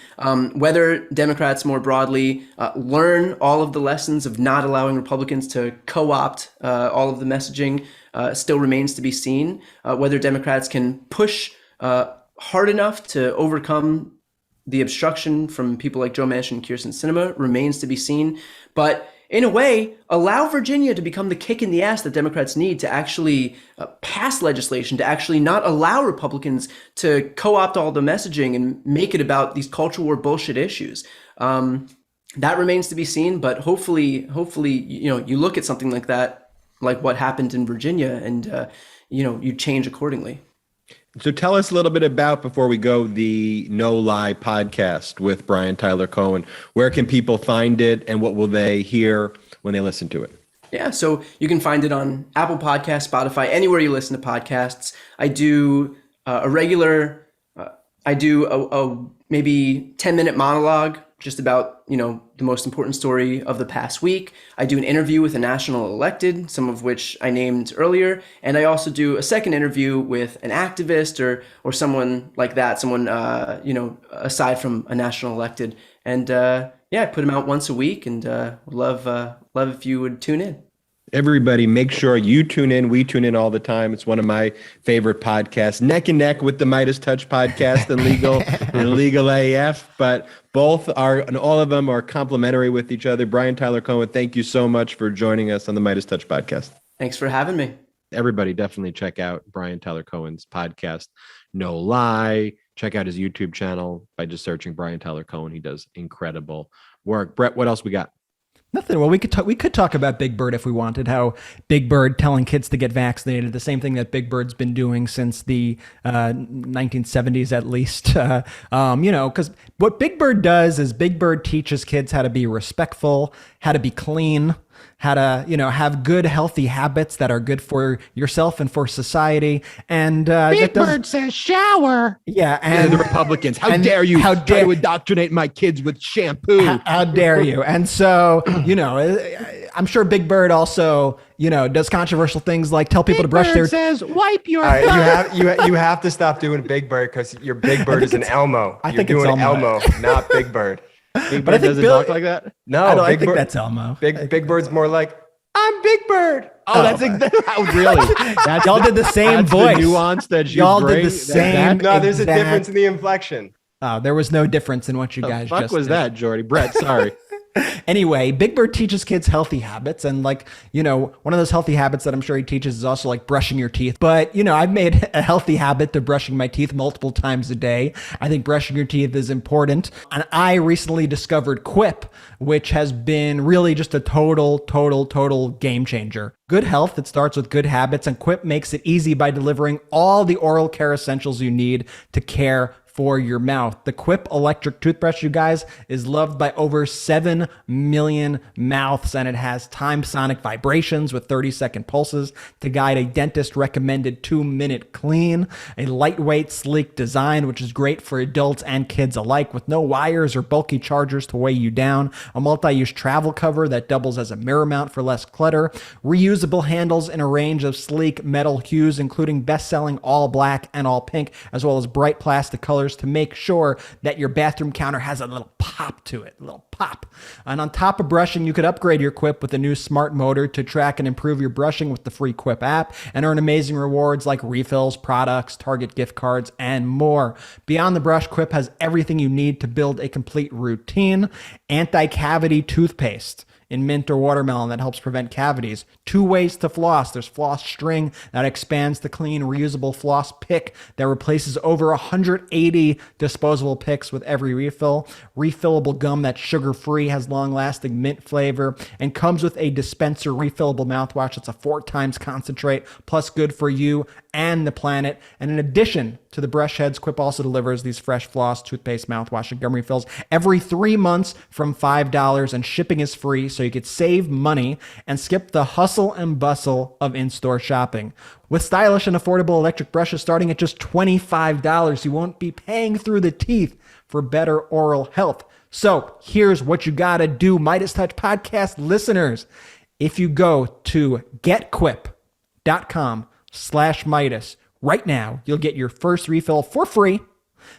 Whether Democrats more broadly learn all of the lessons of not allowing Republicans to co-opt all of the messaging still remains to be seen. Whether Democrats can push hard enough to overcome the obstruction from people like Joe Manchin and Kyrsten Sinema remains to be seen. But in a way, allow Virginia to become the kick in the ass that Democrats need to actually pass legislation, to actually not allow Republicans to co-opt all the messaging and make it about these culture war bullshit issues. that remains to be seen. But hopefully, you look at something like that, like what happened in Virginia, and you change accordingly. So tell us a little bit about, before we go, the No Lie podcast with Brian Tyler Cohen. Where can people find it, and what will they hear when they listen to it? Yeah, so you can find it on Apple Podcasts, Spotify, anywhere you listen to podcasts. I do a maybe 10-minute monologue just about, the most important story of the past week. I do an interview with a national elected, some of which I named earlier. And I also do a second interview with an activist or someone like that, someone, aside from a national elected. And I put them out once a week, and would love if you would tune in. Everybody, make sure you tune in. We tune in all the time. It's one of my favorite podcasts, neck and neck with the MeidasTouch podcast and Legal AF. But both are, and all of them are complementary with each other. Brian Tyler Cohen, thank you so much for joining us on the MeidasTouch podcast. Thanks for having me. Everybody, definitely check out Brian Tyler Cohen's podcast, No Lie. Check out his YouTube channel by just searching Brian Tyler Cohen. He does incredible work. Brett, what else we got? Nothing. Well, we could talk about Big Bird if we wanted. How Big Bird telling kids to get vaccinated, the same thing that Big Bird's been doing since the 1970s at least. Because what Big Bird does is Big Bird teaches kids how to be respectful, how to be clean, how to have good healthy habits that are good for yourself and for society. And Big Bird says shower. Yeah, and the Republicans, how dare you try to indoctrinate my kids with shampoo? How dare you? And so I'm sure Big Bird also does controversial things like tell people to brush their. Says wipe your. All right, you have to stop doing Big Bird, because your Big Bird is an Elmo. I You're think it's doing Elmo. not Big Bird. Big But I Bird think doesn't Bill- talk like that. No, I Big think Bird, that's Elmo. Big Bird's more like, I'm Big Bird. Oh, that's exactly. Really? That's Y'all did the same that's voice. The nuance that you Y'all bring. did the same. No, there's exact- a difference in the inflection. Oh, there was no difference in what you The guys fuck just was did. that, Jordy? Brett, sorry. Anyway, Big Bird teaches kids healthy habits. And one of those healthy habits that I'm sure he teaches is also like brushing your teeth. But, I've made a healthy habit of brushing my teeth multiple times a day. I think brushing your teeth is important. And I recently discovered Quip, which has been really just a total game changer. Good health, it starts with good habits, and Quip makes it easy by delivering all the oral care essentials you need to care for your mouth. The Quip electric toothbrush, you guys, is loved by over 7 million mouths, and it has time sonic vibrations with 30-second pulses to guide a dentist recommended 2-minute clean. A lightweight, sleek design, which is great for adults and kids alike, with no wires or bulky chargers to weigh you down. A multi-use travel cover that doubles as a mirror mount for less clutter. Reusable handles in a range of sleek metal hues, including best-selling all black and all pink, as well as bright plastic colors to make sure that your bathroom counter has a little pop to it, a little pop. And on top of brushing, you could upgrade your Quip with a new smart motor to track and improve your brushing with the free Quip app and earn amazing rewards like refills, products, Target gift cards, and more. Beyond the brush, Quip has everything you need to build a complete routine. Anti-cavity toothpaste in mint or watermelon that helps prevent cavities. 2 ways to floss. There's floss string that expands to clean, reusable floss pick that replaces over 180 disposable picks with every refill. Refillable gum that's sugar-free, has long-lasting mint flavor, and comes with a dispenser refillable mouthwash that's a 4 times concentrate, plus good for you and the planet. And in addition to the brush heads, Quip also delivers these fresh floss, toothpaste, mouthwash, and gum refills every 3 months from $5, and shipping is free, so you could save money and skip the hustle and bustle of in-store shopping. With stylish and affordable electric brushes starting at just $25, you won't be paying through the teeth for better oral health. So here's what you gotta do, MeidasTouch podcast listeners. If you go to getquip.com/Midas right now, you'll get your first refill for free.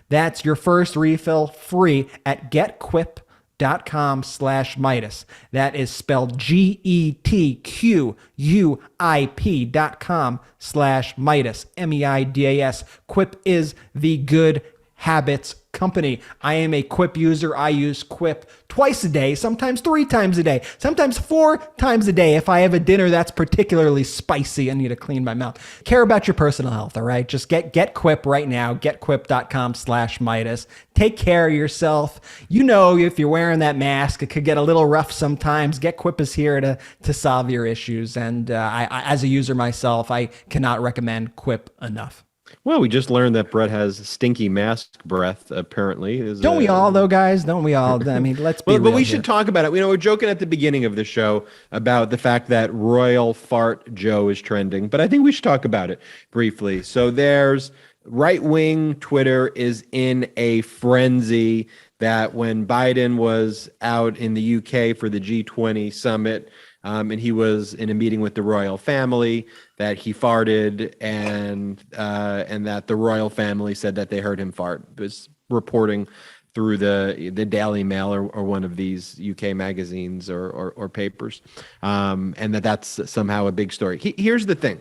That's your first refill free at getquip.com/Midas. That is spelled GETQUIP.com/Midas, MEIDAS. Quip is the good Habits Company. I am a Quip user. I use Quip twice a day, sometimes 3 times a day, sometimes 4 times a day. If I have a dinner that's particularly spicy, I need to clean my mouth. Care about your personal health, all right? Just get Quip right now. GetQuip.com/Midas. Take care of yourself. You know, if you're wearing that mask, it could get a little rough sometimes. GetQuip is here to solve your issues. And I, as a user myself, I cannot recommend Quip enough. Well, we just learned that Brett has stinky mask breath, apparently. Don't we all, though, guys? Don't we all? I mean, let's be real But we here. should talk about it. You know, we're joking at the beginning of the show about the fact that Royal Fart Joe is trending, but I think we should talk about it briefly. So there's right-wing Twitter is in a frenzy that when Biden was out in the UK for the G20 summit, and he was in a meeting with the royal family, that he farted, and that the royal family said that they heard him fart. It was reporting through the Daily Mail or one of these UK magazines or papers, and that's somehow a big story. Here's the thing,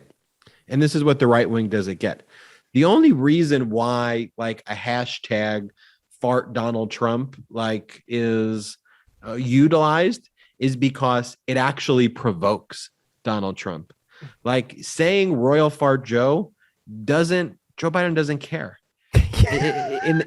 and this is what the right wing doesn't get. The only reason why like a hashtag fart Donald Trump like is utilized is because it actually provokes Donald Trump. Like saying Royal Fart Joe Joe Biden doesn't care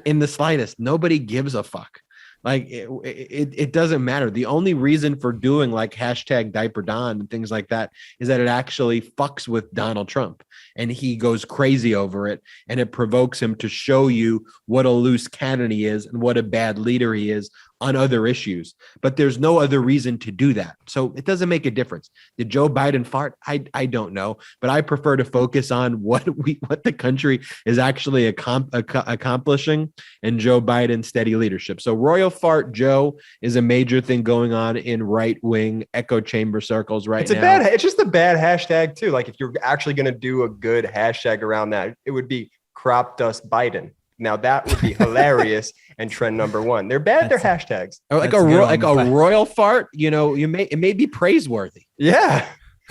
in the slightest. Nobody gives a fuck. Like it doesn't matter. The only reason for doing like hashtag diaper Don and things like that is that it actually fucks with Donald Trump and he goes crazy over it, and it provokes him to show you what a loose cannon he is and what a bad leader he is on other issues. But there's no other reason to do that. So it doesn't make a difference. Did Joe Biden fart? I don't know, but I prefer to focus on what the country is actually accomplishing and Joe Biden's steady leadership. So Royal Fart Joe is a major thing going on in right-wing echo chamber circles right now. It's just a bad hashtag too. Like if you're actually going to do a good hashtag around that, it would be crop dust Biden. Now that would be hilarious and trend number 1. They're bad. They're hashtags. Or like a royal fart. You know, it may be praiseworthy. Yeah.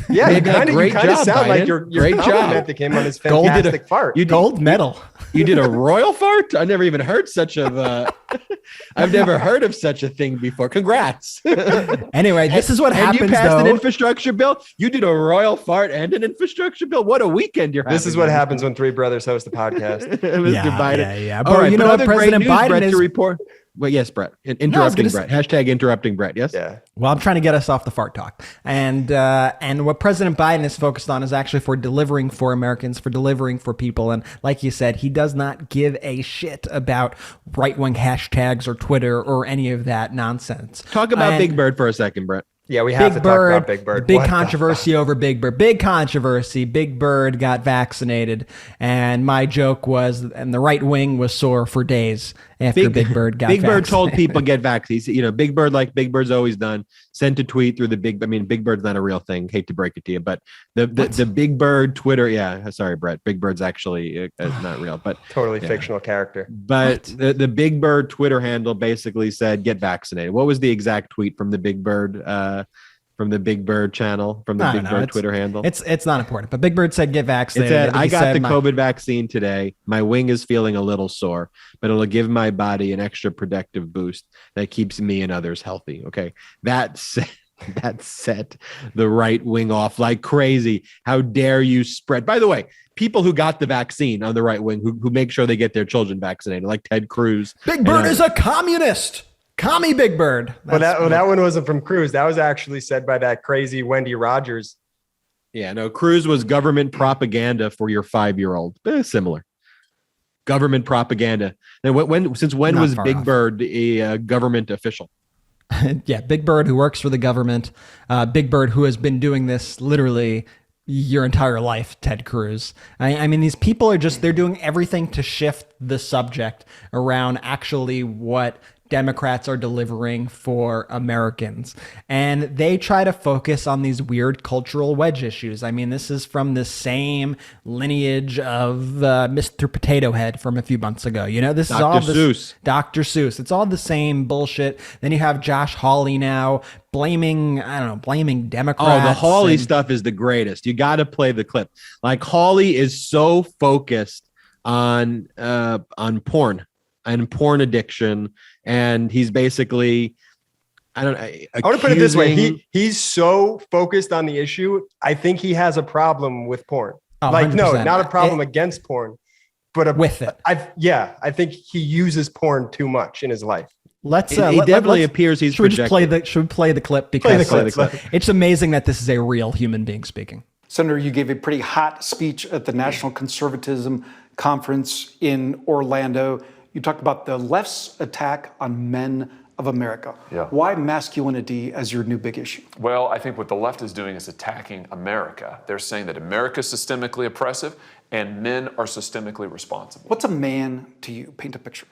Yeah, you kind of sound like you're complimenting him on his fantastic fart. Gold medal. You did a royal fart? I never even heard such of I've never heard of such a thing before. Congrats. Anyway, this is what happens. You passed an infrastructure bill. You did a royal fart and an infrastructure bill. What a weekend you're having. This is what happens when 3 brothers host a podcast. Mr. Biden. Yeah. But right, you know what President Biden is to report. Well, yes, Brett. Interrupting Brett. Hashtag interrupting Brett. Yes. Yeah. Well, I'm trying to get us off the fart talk, and what President Biden is focused on is actually for delivering for Americans, for delivering for people, and like you said, he does not give a shit about right-wing hashtags or Twitter or any of that nonsense. Talk about Big Bird for a second, Brett. Yeah, we have to talk about Big Bird. Big controversy over Big Bird. Big controversy. Big Bird got vaccinated. And my joke was, and the right wing was sore for days after Big Bird got vaccinated. Big Bird told people get vaccinated. You know, Big Bird, like Big Bird's always done, sent a tweet through Big Bird's not a real thing. Hate to break it to you, but the Big Bird Twitter, yeah, sorry, Brett. Big Bird's actually not real, but totally fictional character. But the Big Bird Twitter handle basically said, get vaccinated. What was the exact tweet from the Big Bird channel, from the Big Bird Twitter handle? It's not important, but Big Bird said get vaccinated. It said, I got the COVID vaccine today. My wing is feeling a little sore, but it'll give my body an extra protective boost that keeps me and others healthy. Okay. That set the right wing off like crazy. How dare you spread? By the way, people who got the vaccine on the right wing who make sure they get their children vaccinated, like Ted Cruz. Big Bird is a communist. Commie Big Bird. That one wasn't from Cruz. That was actually said by that crazy Wendy Rodgers. Yeah, no, Cruz was government propaganda for your 5-year-old. Similar. Government propaganda. And since when was Big Bird a government official? Yeah, Big Bird who works for the government. Big Bird who has been doing this literally your entire life, Ted Cruz. I mean, these people are they're doing everything to shift the subject around actually what Democrats are delivering for Americans. And they try to focus on these weird cultural wedge issues. I mean, this is from the same lineage of Mr. Potato Head from a few months ago. You know, this is all this Dr. Seuss. It's all the same bullshit. Then you have Josh Hawley now blaming Democrats. Oh, the Hawley stuff is the greatest. You got to play the clip. Like Hawley is so focused on porn. and porn addiction, and he's basically, I don't know. I want to put it this way: he's so focused on the issue. I think he has a problem with porn. Oh, like, no, 100%. not a problem against porn, but with it. I think he uses porn too much in his life. Let's. It definitely appears he's. Should we play the clip? Because play the clip. It's amazing that this is a real human being speaking. Senator, you gave a pretty hot speech at the National Conservatism Conference in Orlando. You talked about the left's attack on men of America. Yeah. Why masculinity as your new big issue? Well, I think what the left is doing is attacking America. They're saying that America is systemically oppressive and men are systemically responsible. What's a man to you? Paint a picture.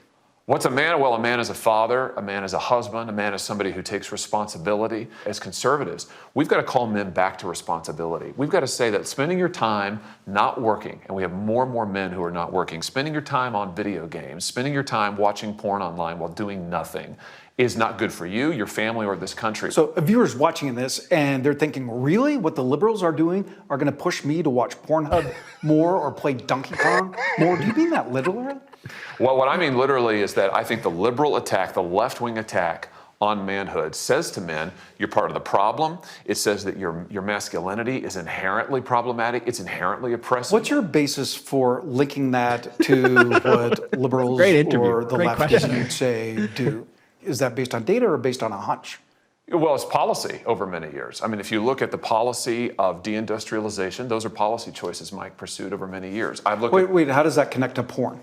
What's a man? Well, a man is a father, a man is a husband, a man is somebody who takes responsibility. As conservatives, we've got to call men back to responsibility. We've got to say that spending your time not working, and we have more and more men who are not working, spending your time on video games, spending your time watching porn online while doing nothing is not good for you, your family, or this country. So a viewer's watching this and they're thinking, really? What the liberals are doing are going to push me to watch Pornhub more or play Donkey Kong more? Do you mean that literally? Well, what I mean literally is that I think the liberal attack, the left-wing attack on manhood says to men, you're part of the problem. It says that your masculinity is inherently problematic. It's inherently oppressive. What's your basis for linking that to what liberals or the left, as you'd say, do? Is that based on data or based on a hunch? Well, it's policy over many years. I mean, if you look at the policy of deindustrialization, those are policy choices Mike pursued over many years. Wait, how does that connect to porn?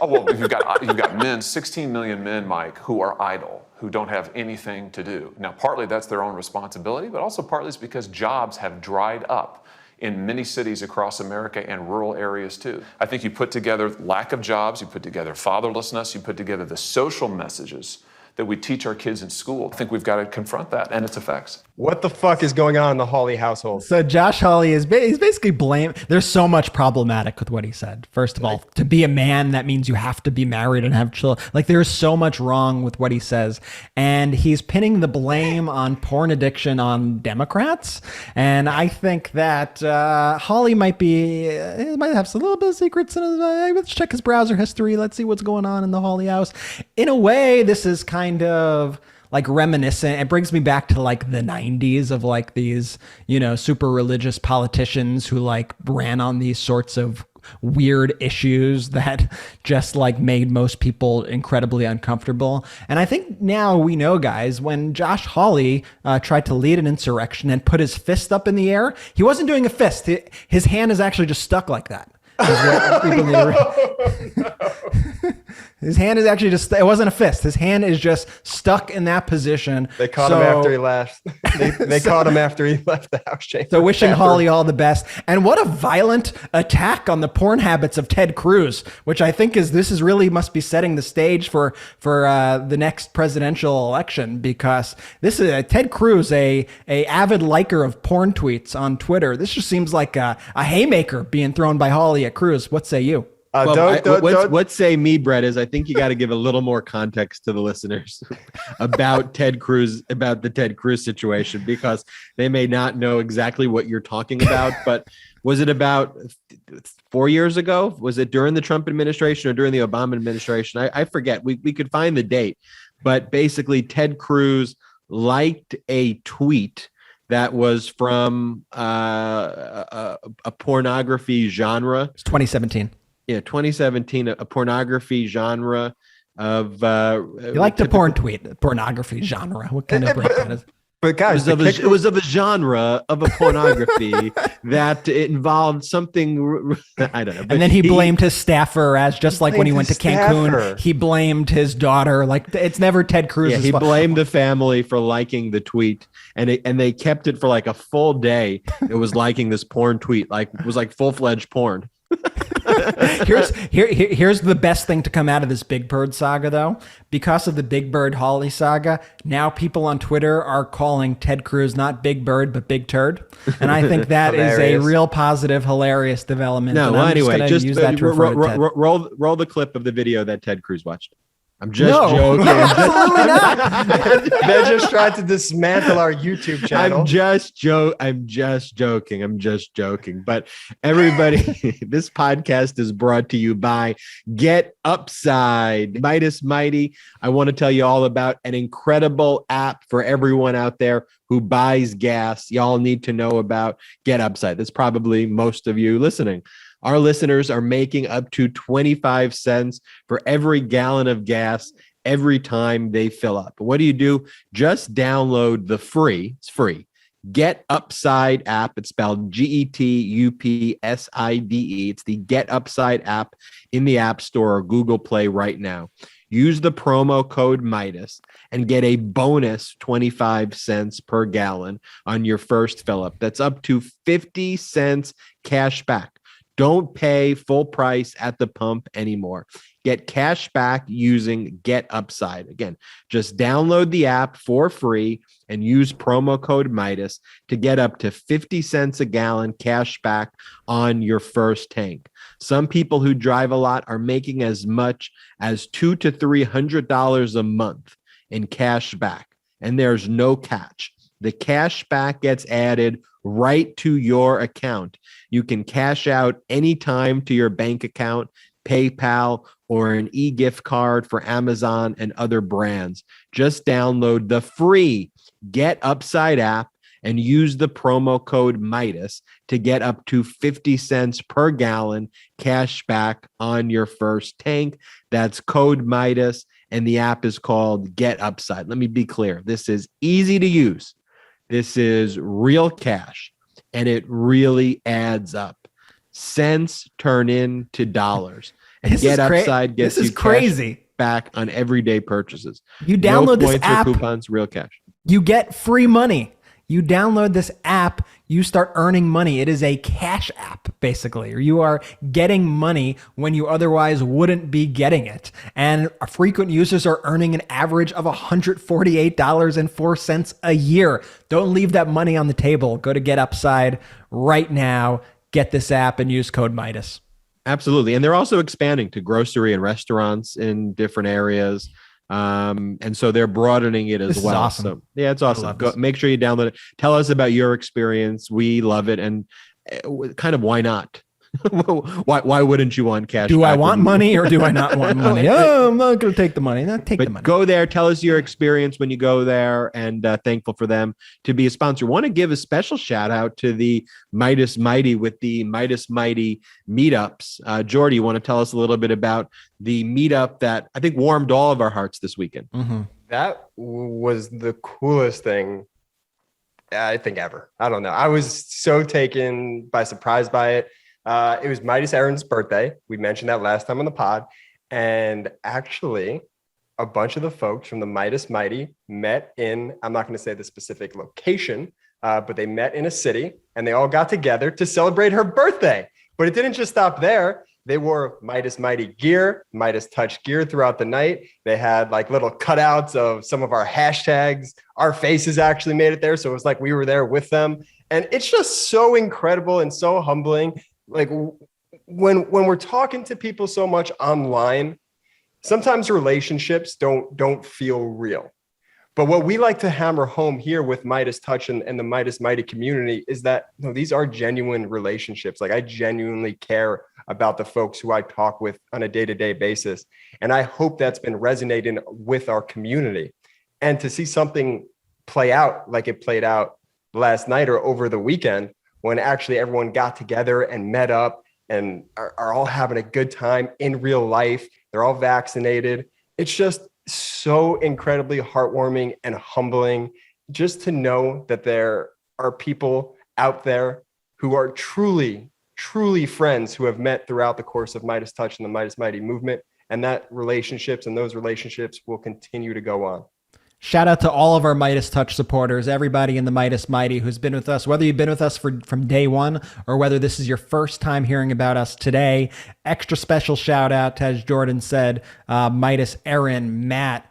Oh, well, you've got men, 16 million men, Mike, who are idle, who don't have anything to do. Now, partly that's their own responsibility, but also partly it's because jobs have dried up in many cities across America and rural areas too. I think you put together lack of jobs, you put together fatherlessness, you put together the social messages that we teach our kids in school. I think we've got to confront that and its effects. What the fuck is going on in the Hawley household? So Josh Hawley is he's basically blamed. There's so much problematic with what he said. First of all, to be a man, that means you have to be married and have children. Like, there's so much wrong with what he says. And he's pinning the blame on porn addiction on Democrats. And I think that Hawley might have a little bit of secrets in his, let's check his browser history. Let's see what's going on in the Hawley house. In a way, this is kind of like reminiscent. It brings me back to like the 90s of like these, super religious politicians who like ran on these sorts of weird issues that just like made most people incredibly uncomfortable. And I think now we know, guys, when Josh Hawley tried to lead an insurrection and put his fist up in the air, he wasn't doing a fist. His hand is actually just stuck like that. His hand is actually just, it wasn't a fist. His hand is just stuck in that position. They caught him after he left. They caught him after he left the house chamber. So wishing Hawley all the best. And what a violent attack on the porn habits of Ted Cruz, which I think this really must be setting the stage for the next presidential election, because this is Ted Cruz, a avid liker of porn tweets on Twitter. This just seems like a haymaker being thrown by Hawley at Cruz. What say you? What say me, Brett, is I think you got to give a little more context to the listeners about the Ted Cruz situation, because they may not know exactly what you're talking about. But was it about 4 years ago? Was it during the Trump administration or during the Obama administration? I forget. We could find the date, but basically Ted Cruz liked a tweet that was from a pornography genre. It's 2017. Yeah, 2017, a pornography genre of... you like the porn tweet, pornography genre. What kind of breakdown is it? But guys, it was of a genre of a pornography that involved something, I don't know. And then he blamed his staffer, as just like when he went to Cancun, he blamed his daughter. Like, it's never Ted Cruz. Yeah, he blamed the family for liking the tweet, and they kept it for like a full day. It was liking this porn tweet, it was like full-fledged porn. Here's the best thing to come out of this Big Bird saga, though. Because of the Big Bird Hawley saga, now people on Twitter are calling Ted Cruz not Big Bird but Big Turd, and I think that is a real positive, hilarious development. No, well, anyway, just use that to roll the clip of the video that Ted Cruz watched. I'm just No. joking. Absolutely not. They just tried to dismantle our YouTube channel. I'm just joking. But everybody, this podcast is brought to you by GetUpside. Midas Mighty, I want to tell you all about an incredible app for everyone out there who buys gas. Y'all need to know about GetUpside. That's probably most of you listening. Our listeners are making up to 25 cents for every gallon of gas every time they fill up. What do you do? Just download the free, it's free, GetUpside app. It's spelled GetUpside. It's the GetUpside app in the App Store or Google Play right now. Use the promo code Midas and get a bonus 25 cents per gallon on your first fill up. That's up to 50 cents cash back. Don't pay full price at the pump anymore. Get cash back using GetUpside. Again, just download the app for free and use promo code Midas to get up to 50 cents a gallon cash back on your first tank. Some people who drive a lot are making as much as $200 to $300 a month in cash back, and there's no catch. The cash back gets added right to your account. You can cash out anytime to your bank account, PayPal, or an e-gift card for Amazon and other brands. Just download the free GetUpside app and use the promo code Midas to get up to 50 cents per gallon cash back on your first tank. That's code Midas, and the app is called GetUpside. Let me be clear. This is easy to use. This is real cash, and it really adds up. Cents turn into dollars. And GetUpside gets you cash back on everyday purchases. You download no this points app, or coupons, real cash. you get free money. You download this app, you start earning money. It is a cash app, basically, or you are getting money when you otherwise wouldn't be getting it. And frequent users are earning an average of $148.04 a year. Don't leave that money on the table. Go to GetUpside right now, get this app, and use code Midas. Absolutely. And they're also expanding to grocery and restaurants in different areas. And so they're broadening it as well. Awesome. So yeah, it's awesome. Go, make sure you download it. Tell us about your experience. We love it. And kind of why not? why wouldn't you want cash? Do I want money or do I not want money? Oh, I'm not going to take the money. Not take the money. Go there. Tell us your experience when you go there, and thankful for them to be a sponsor. Want to give a special shout out to the Midas Mighty with the Midas Mighty Meetups. Jordy, you want to tell us a little bit about the meetup that I think warmed all of our hearts this weekend? Mm-hmm. That was the coolest thing I think ever. I don't know. I was so taken by surprise by it. It was Midas Aaron's birthday. We mentioned that last time on the pod. And actually, a bunch of the folks from the Midas Mighty met in, I'm not going to say the specific location, but they met in a city and they all got together to celebrate her birthday. But it didn't just stop there. They wore Midas Mighty gear, MeidasTouch gear throughout the night. They had like little cutouts of some of our hashtags. Our faces actually made it there. So it was like we were there with them. And it's just so incredible and so humbling. Like when we're talking to people so much online, sometimes relationships don't feel real. But what we like to hammer home here with MeidasTouch and the Midas Mighty community is that these are genuine relationships. Like I genuinely care about the folks who I talk with on a day-to-day basis. And I hope that's been resonating with our community. And to see something play out like it played out last night or over the weekend, when actually everyone got together and met up and are all having a good time in real life. They're all vaccinated. It's just so incredibly heartwarming and humbling just to know that there are people out there who are truly, truly friends who have met throughout the course of MeidasTouch and the Midas Mighty movement, and that relationships and those relationships will continue to go on. Shout out to all of our MeidasTouch supporters, everybody in the Midas Mighty who's been with us, whether you've been with us from day one or whether this is your first time hearing about us today. Extra special shout out, as Jordan said, Midas, Aaron, Matt,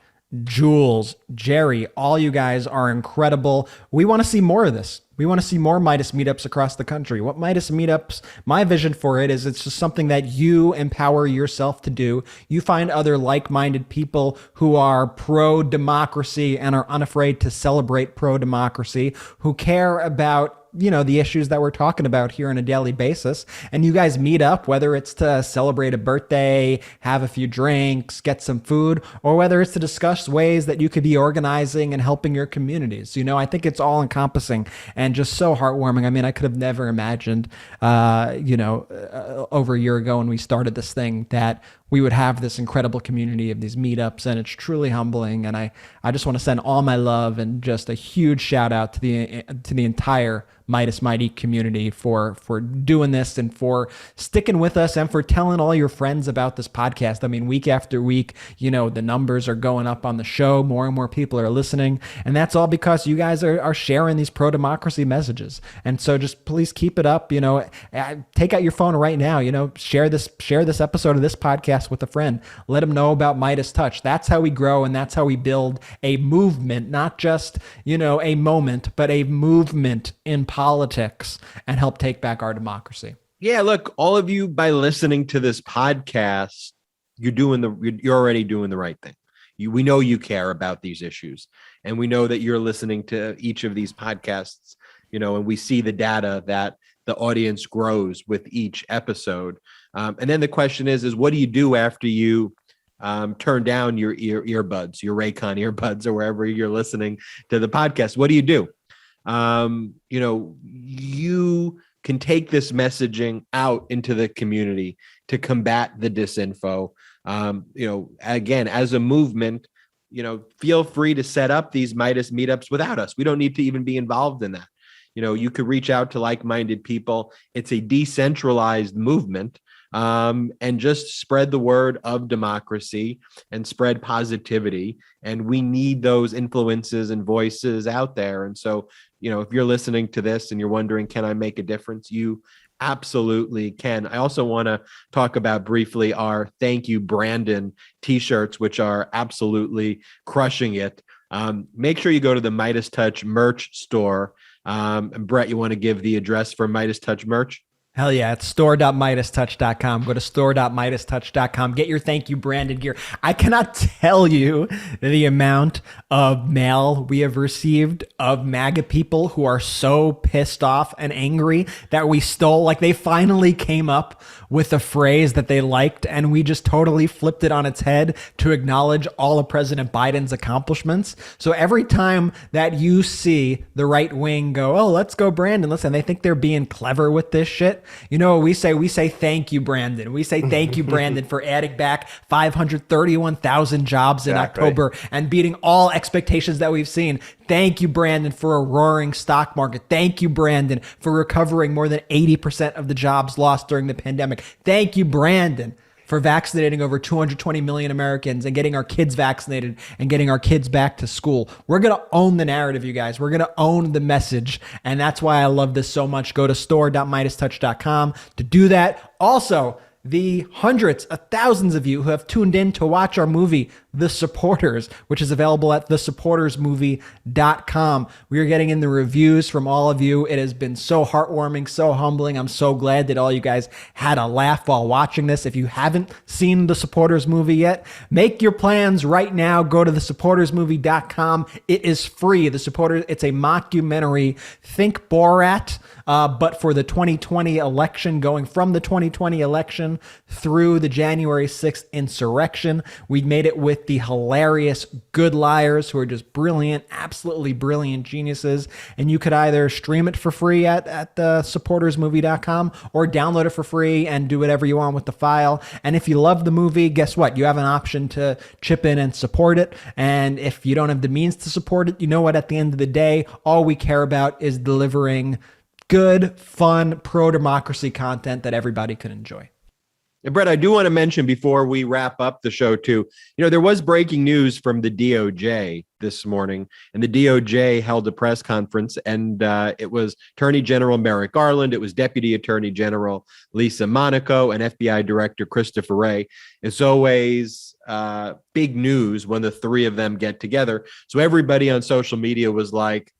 Jules, Jerry, all you guys are incredible. We want to see more of this. We want to see more Midas meetups across the country. What Midas meetups, my vision for it is it's just something that you empower yourself to do. You find other like-minded people who are pro-democracy and are unafraid to celebrate pro-democracy, who care about the issues that we're talking about here on a daily basis. And you guys meet up, whether it's to celebrate a birthday, have a few drinks, get some food, or whether it's to discuss ways that you could be organizing and helping your communities. I think it's all encompassing and just so heartwarming. I mean, I could have never imagined, over a year ago when we started this thing, that we would have this incredible community of these meetups, and it's truly humbling. And I just want to send all my love and just a huge shout out to the entire Midas Mighty community for doing this and for sticking with us and for telling all your friends about this podcast. I mean, week after week, the numbers are going up on the show. More and more people are listening, and that's all because you guys are sharing these pro-democracy messages. And so just please keep it up. Take out your phone right now. Share this episode of this podcast with a friend. Let them know about MeidasTouch. That's how we grow, and that's how we build a movement, not just a moment, but a movement in politics, and help take back our democracy. Yeah, look, all of you, by listening to this podcast, you're already doing the right thing. We know you care about these issues, and we know that you're listening to each of these podcasts, and we see the data that the audience grows with each episode. And then the question is what do you do after you turn down your earbuds, your Raycon earbuds, or wherever you're listening to the podcast? What do you do? You can take this messaging out into the community to combat the disinfo. Again, as a movement, feel free to set up these Midas meetups without us. We don't need to even be involved in that. You could reach out to like-minded people. It's a decentralized movement, and just spread the word of democracy and spread positivity. And we need those influences and voices out there. And so, if you're listening to this and you're wondering, can I make a difference? You absolutely can. I also want to talk about briefly our Thank You, Brandon t-shirts, which are absolutely crushing it. Make sure you go to the MeidasTouch merch store. And Brett, you want to give the address for MeidasTouch merch? Hell yeah, it's store.meidastouch.com. Go to store.meidastouch.com. Get your Thank You Brandon gear. I cannot tell you the amount of mail we have received of MAGA people who are so pissed off and angry that we stole. Like, they finally came up with a phrase that they liked, and we just totally flipped it on its head to acknowledge all of President Biden's accomplishments. So every time that you see the right wing go, oh, let's go Brandon, listen, they think they're being clever with this shit. You know what we say? We say thank you, Brandon. We say thank you, Brandon, for adding back 531,000 jobs in October and beating all expectations that we've seen. Thank you, Brandon, for a roaring stock market. Thank you, Brandon, for recovering more than 80% of the jobs lost during the pandemic. Thank you, Brandon, for vaccinating over 220 million Americans and getting our kids vaccinated and getting our kids back to school. We're going to own the narrative, you guys. We're going to own the message. And that's why I love this so much. Go to store.meidastouch.com to do that. Also, the hundreds of thousands of you who have tuned in to watch our movie, The Supporters, which is available at thesupportersmovie.com. We are getting in the reviews from all of you. It has been so heartwarming, so humbling. I'm so glad that all you guys had a laugh while watching this. If you haven't seen The Supporters movie yet, make your plans right now. Go to thesupportersmovie.com. It is free. The Supporters, it's a mockumentary. Think Borat, but for the 2020 election, going from the 2020 election through the January 6th insurrection. We made it with the hilarious Good Liars, who are just brilliant, absolutely brilliant geniuses. And you could either stream it for free at the supportersmovie.com or download it for free and do whatever you want with the file. And if you love the movie, guess what? You have an option to chip in and support it. And if you don't have the means to support it, you know what? At the end of the day, all we care about is delivering good, fun, pro-democracy content that everybody can enjoy. And Brett, I do want to mention before we wrap up the show too, there was breaking news from the DOJ this morning, and the DOJ held a press conference, and it was Attorney General Merrick Garland, it was Deputy Attorney General Lisa Monaco, and FBI Director Christopher Wray. It's always big news when the three of them get together. So everybody on social media was like,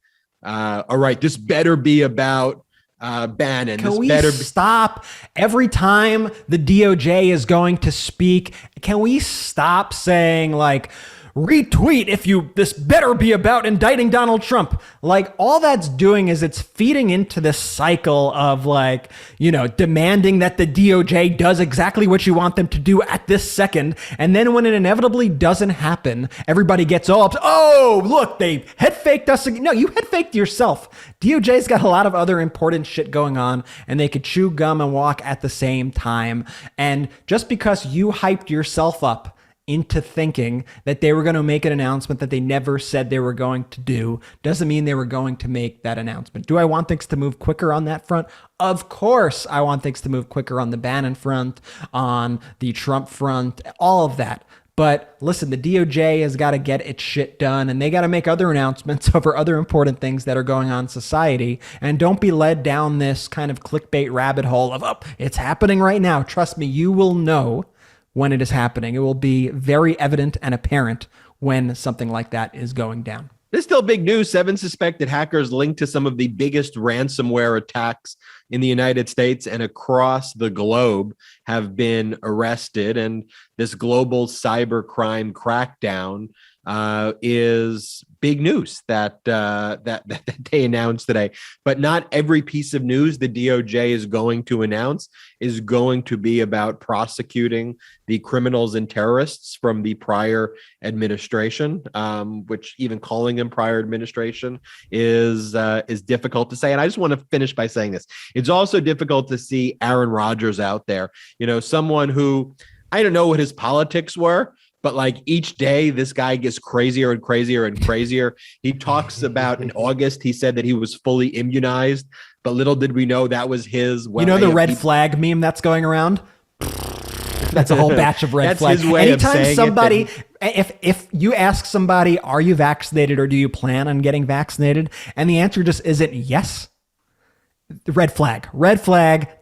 all right, this better be about Bannon. Can we stop every time the DOJ is going to speak? Can we stop saying like, retweet this better be about indicting Donald Trump? Like, all that's doing is it's feeding into this cycle of like, demanding that the DOJ does exactly what you want them to do at this second. And then when it inevitably doesn't happen, everybody gets all up. Oh, look, they head faked us again. No, you head faked yourself. DOJ's got a lot of other important shit going on, and they could chew gum and walk at the same time. And just because you hyped yourself up into thinking that they were going to make an announcement that they never said they were going to do doesn't mean they were going to make that announcement. Do I want things to move quicker on that front? Of course, I want things to move quicker on the Bannon front, on the Trump front, all of that. But listen, the DOJ has got to get its shit done, and they got to make other announcements over other important things that are going on in society. And don't be led down this kind of clickbait rabbit hole of, it's happening right now. Trust me, you will know when it is happening. It will be very evident and apparent when something like that is going down. There's still big news. 7 suspected hackers linked to some of the biggest ransomware attacks in the United States and across the globe have been arrested. And this global cybercrime crackdown is big news that they announced today. But not every piece of news the DOJ is going to announce is going to be about prosecuting the criminals and terrorists from the prior administration, which even calling them prior administration is difficult to say. And I just want to finish by saying this. It's also difficult to see Aaron Rodgers out there, someone who, I don't know what his politics were, but like each day, this guy gets crazier and crazier and crazier. He talks about in August, he said that he was fully immunized, but little did we know that was his. The red flag meme that's going around? That's a whole batch of red flags. Anytime somebody, if you ask somebody, are you vaccinated or do you plan on getting vaccinated? And the answer just isn't yes. The red flag,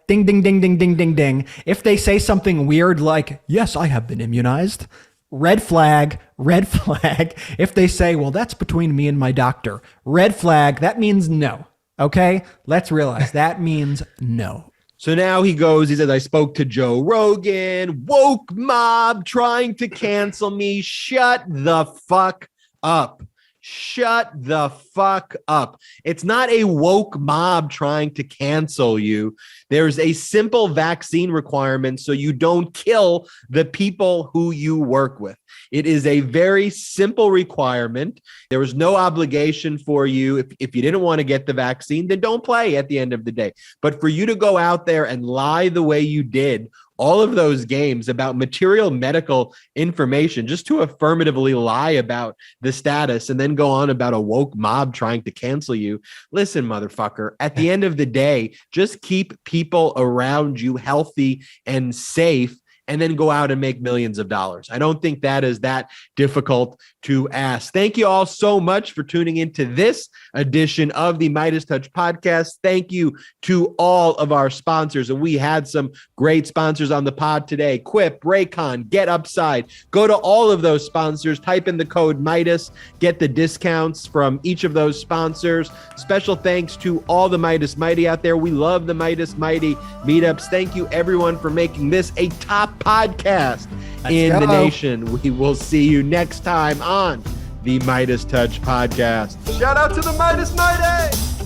ding, ding, ding, ding, ding, ding, ding. If they say something weird like, yes, I have been immunized, red flag. If they say, well, that's between me and my doctor, red flag, that means no. Okay? Let's realize that means no. So now he says, I spoke to Joe Rogan, woke mob trying to cancel me. Shut the fuck up. Shut the fuck up. It's not a woke mob trying to cancel you. There's a simple vaccine requirement so you don't kill the people who you work with. It is a very simple requirement. There was no obligation for you. If you didn't want to get the vaccine, then don't play at the end of the day. But for you to go out there and lie the way you did all of those games about material medical information, just to affirmatively lie about the status and then go on about a woke mob trying to cancel you. Listen, motherfucker, at the end of the day, just keep people around you healthy and safe, and then go out and make millions of dollars. I don't think that is that difficult to ask. Thank you all so much for tuning into this edition of the MeidasTouch podcast. Thank you to all of our sponsors. And we had some great sponsors on the pod today. Quip, Raycon, GetUpside. Go to all of those sponsors, type in the code Midas, get the discounts from each of those sponsors. Special thanks to all the Midas Mighty out there. We love the Midas Mighty meetups. Thank you everyone for making this a top podcast in the nation. We will see you next time on the MeidasTouch podcast. Shout out to the Midas Mighty!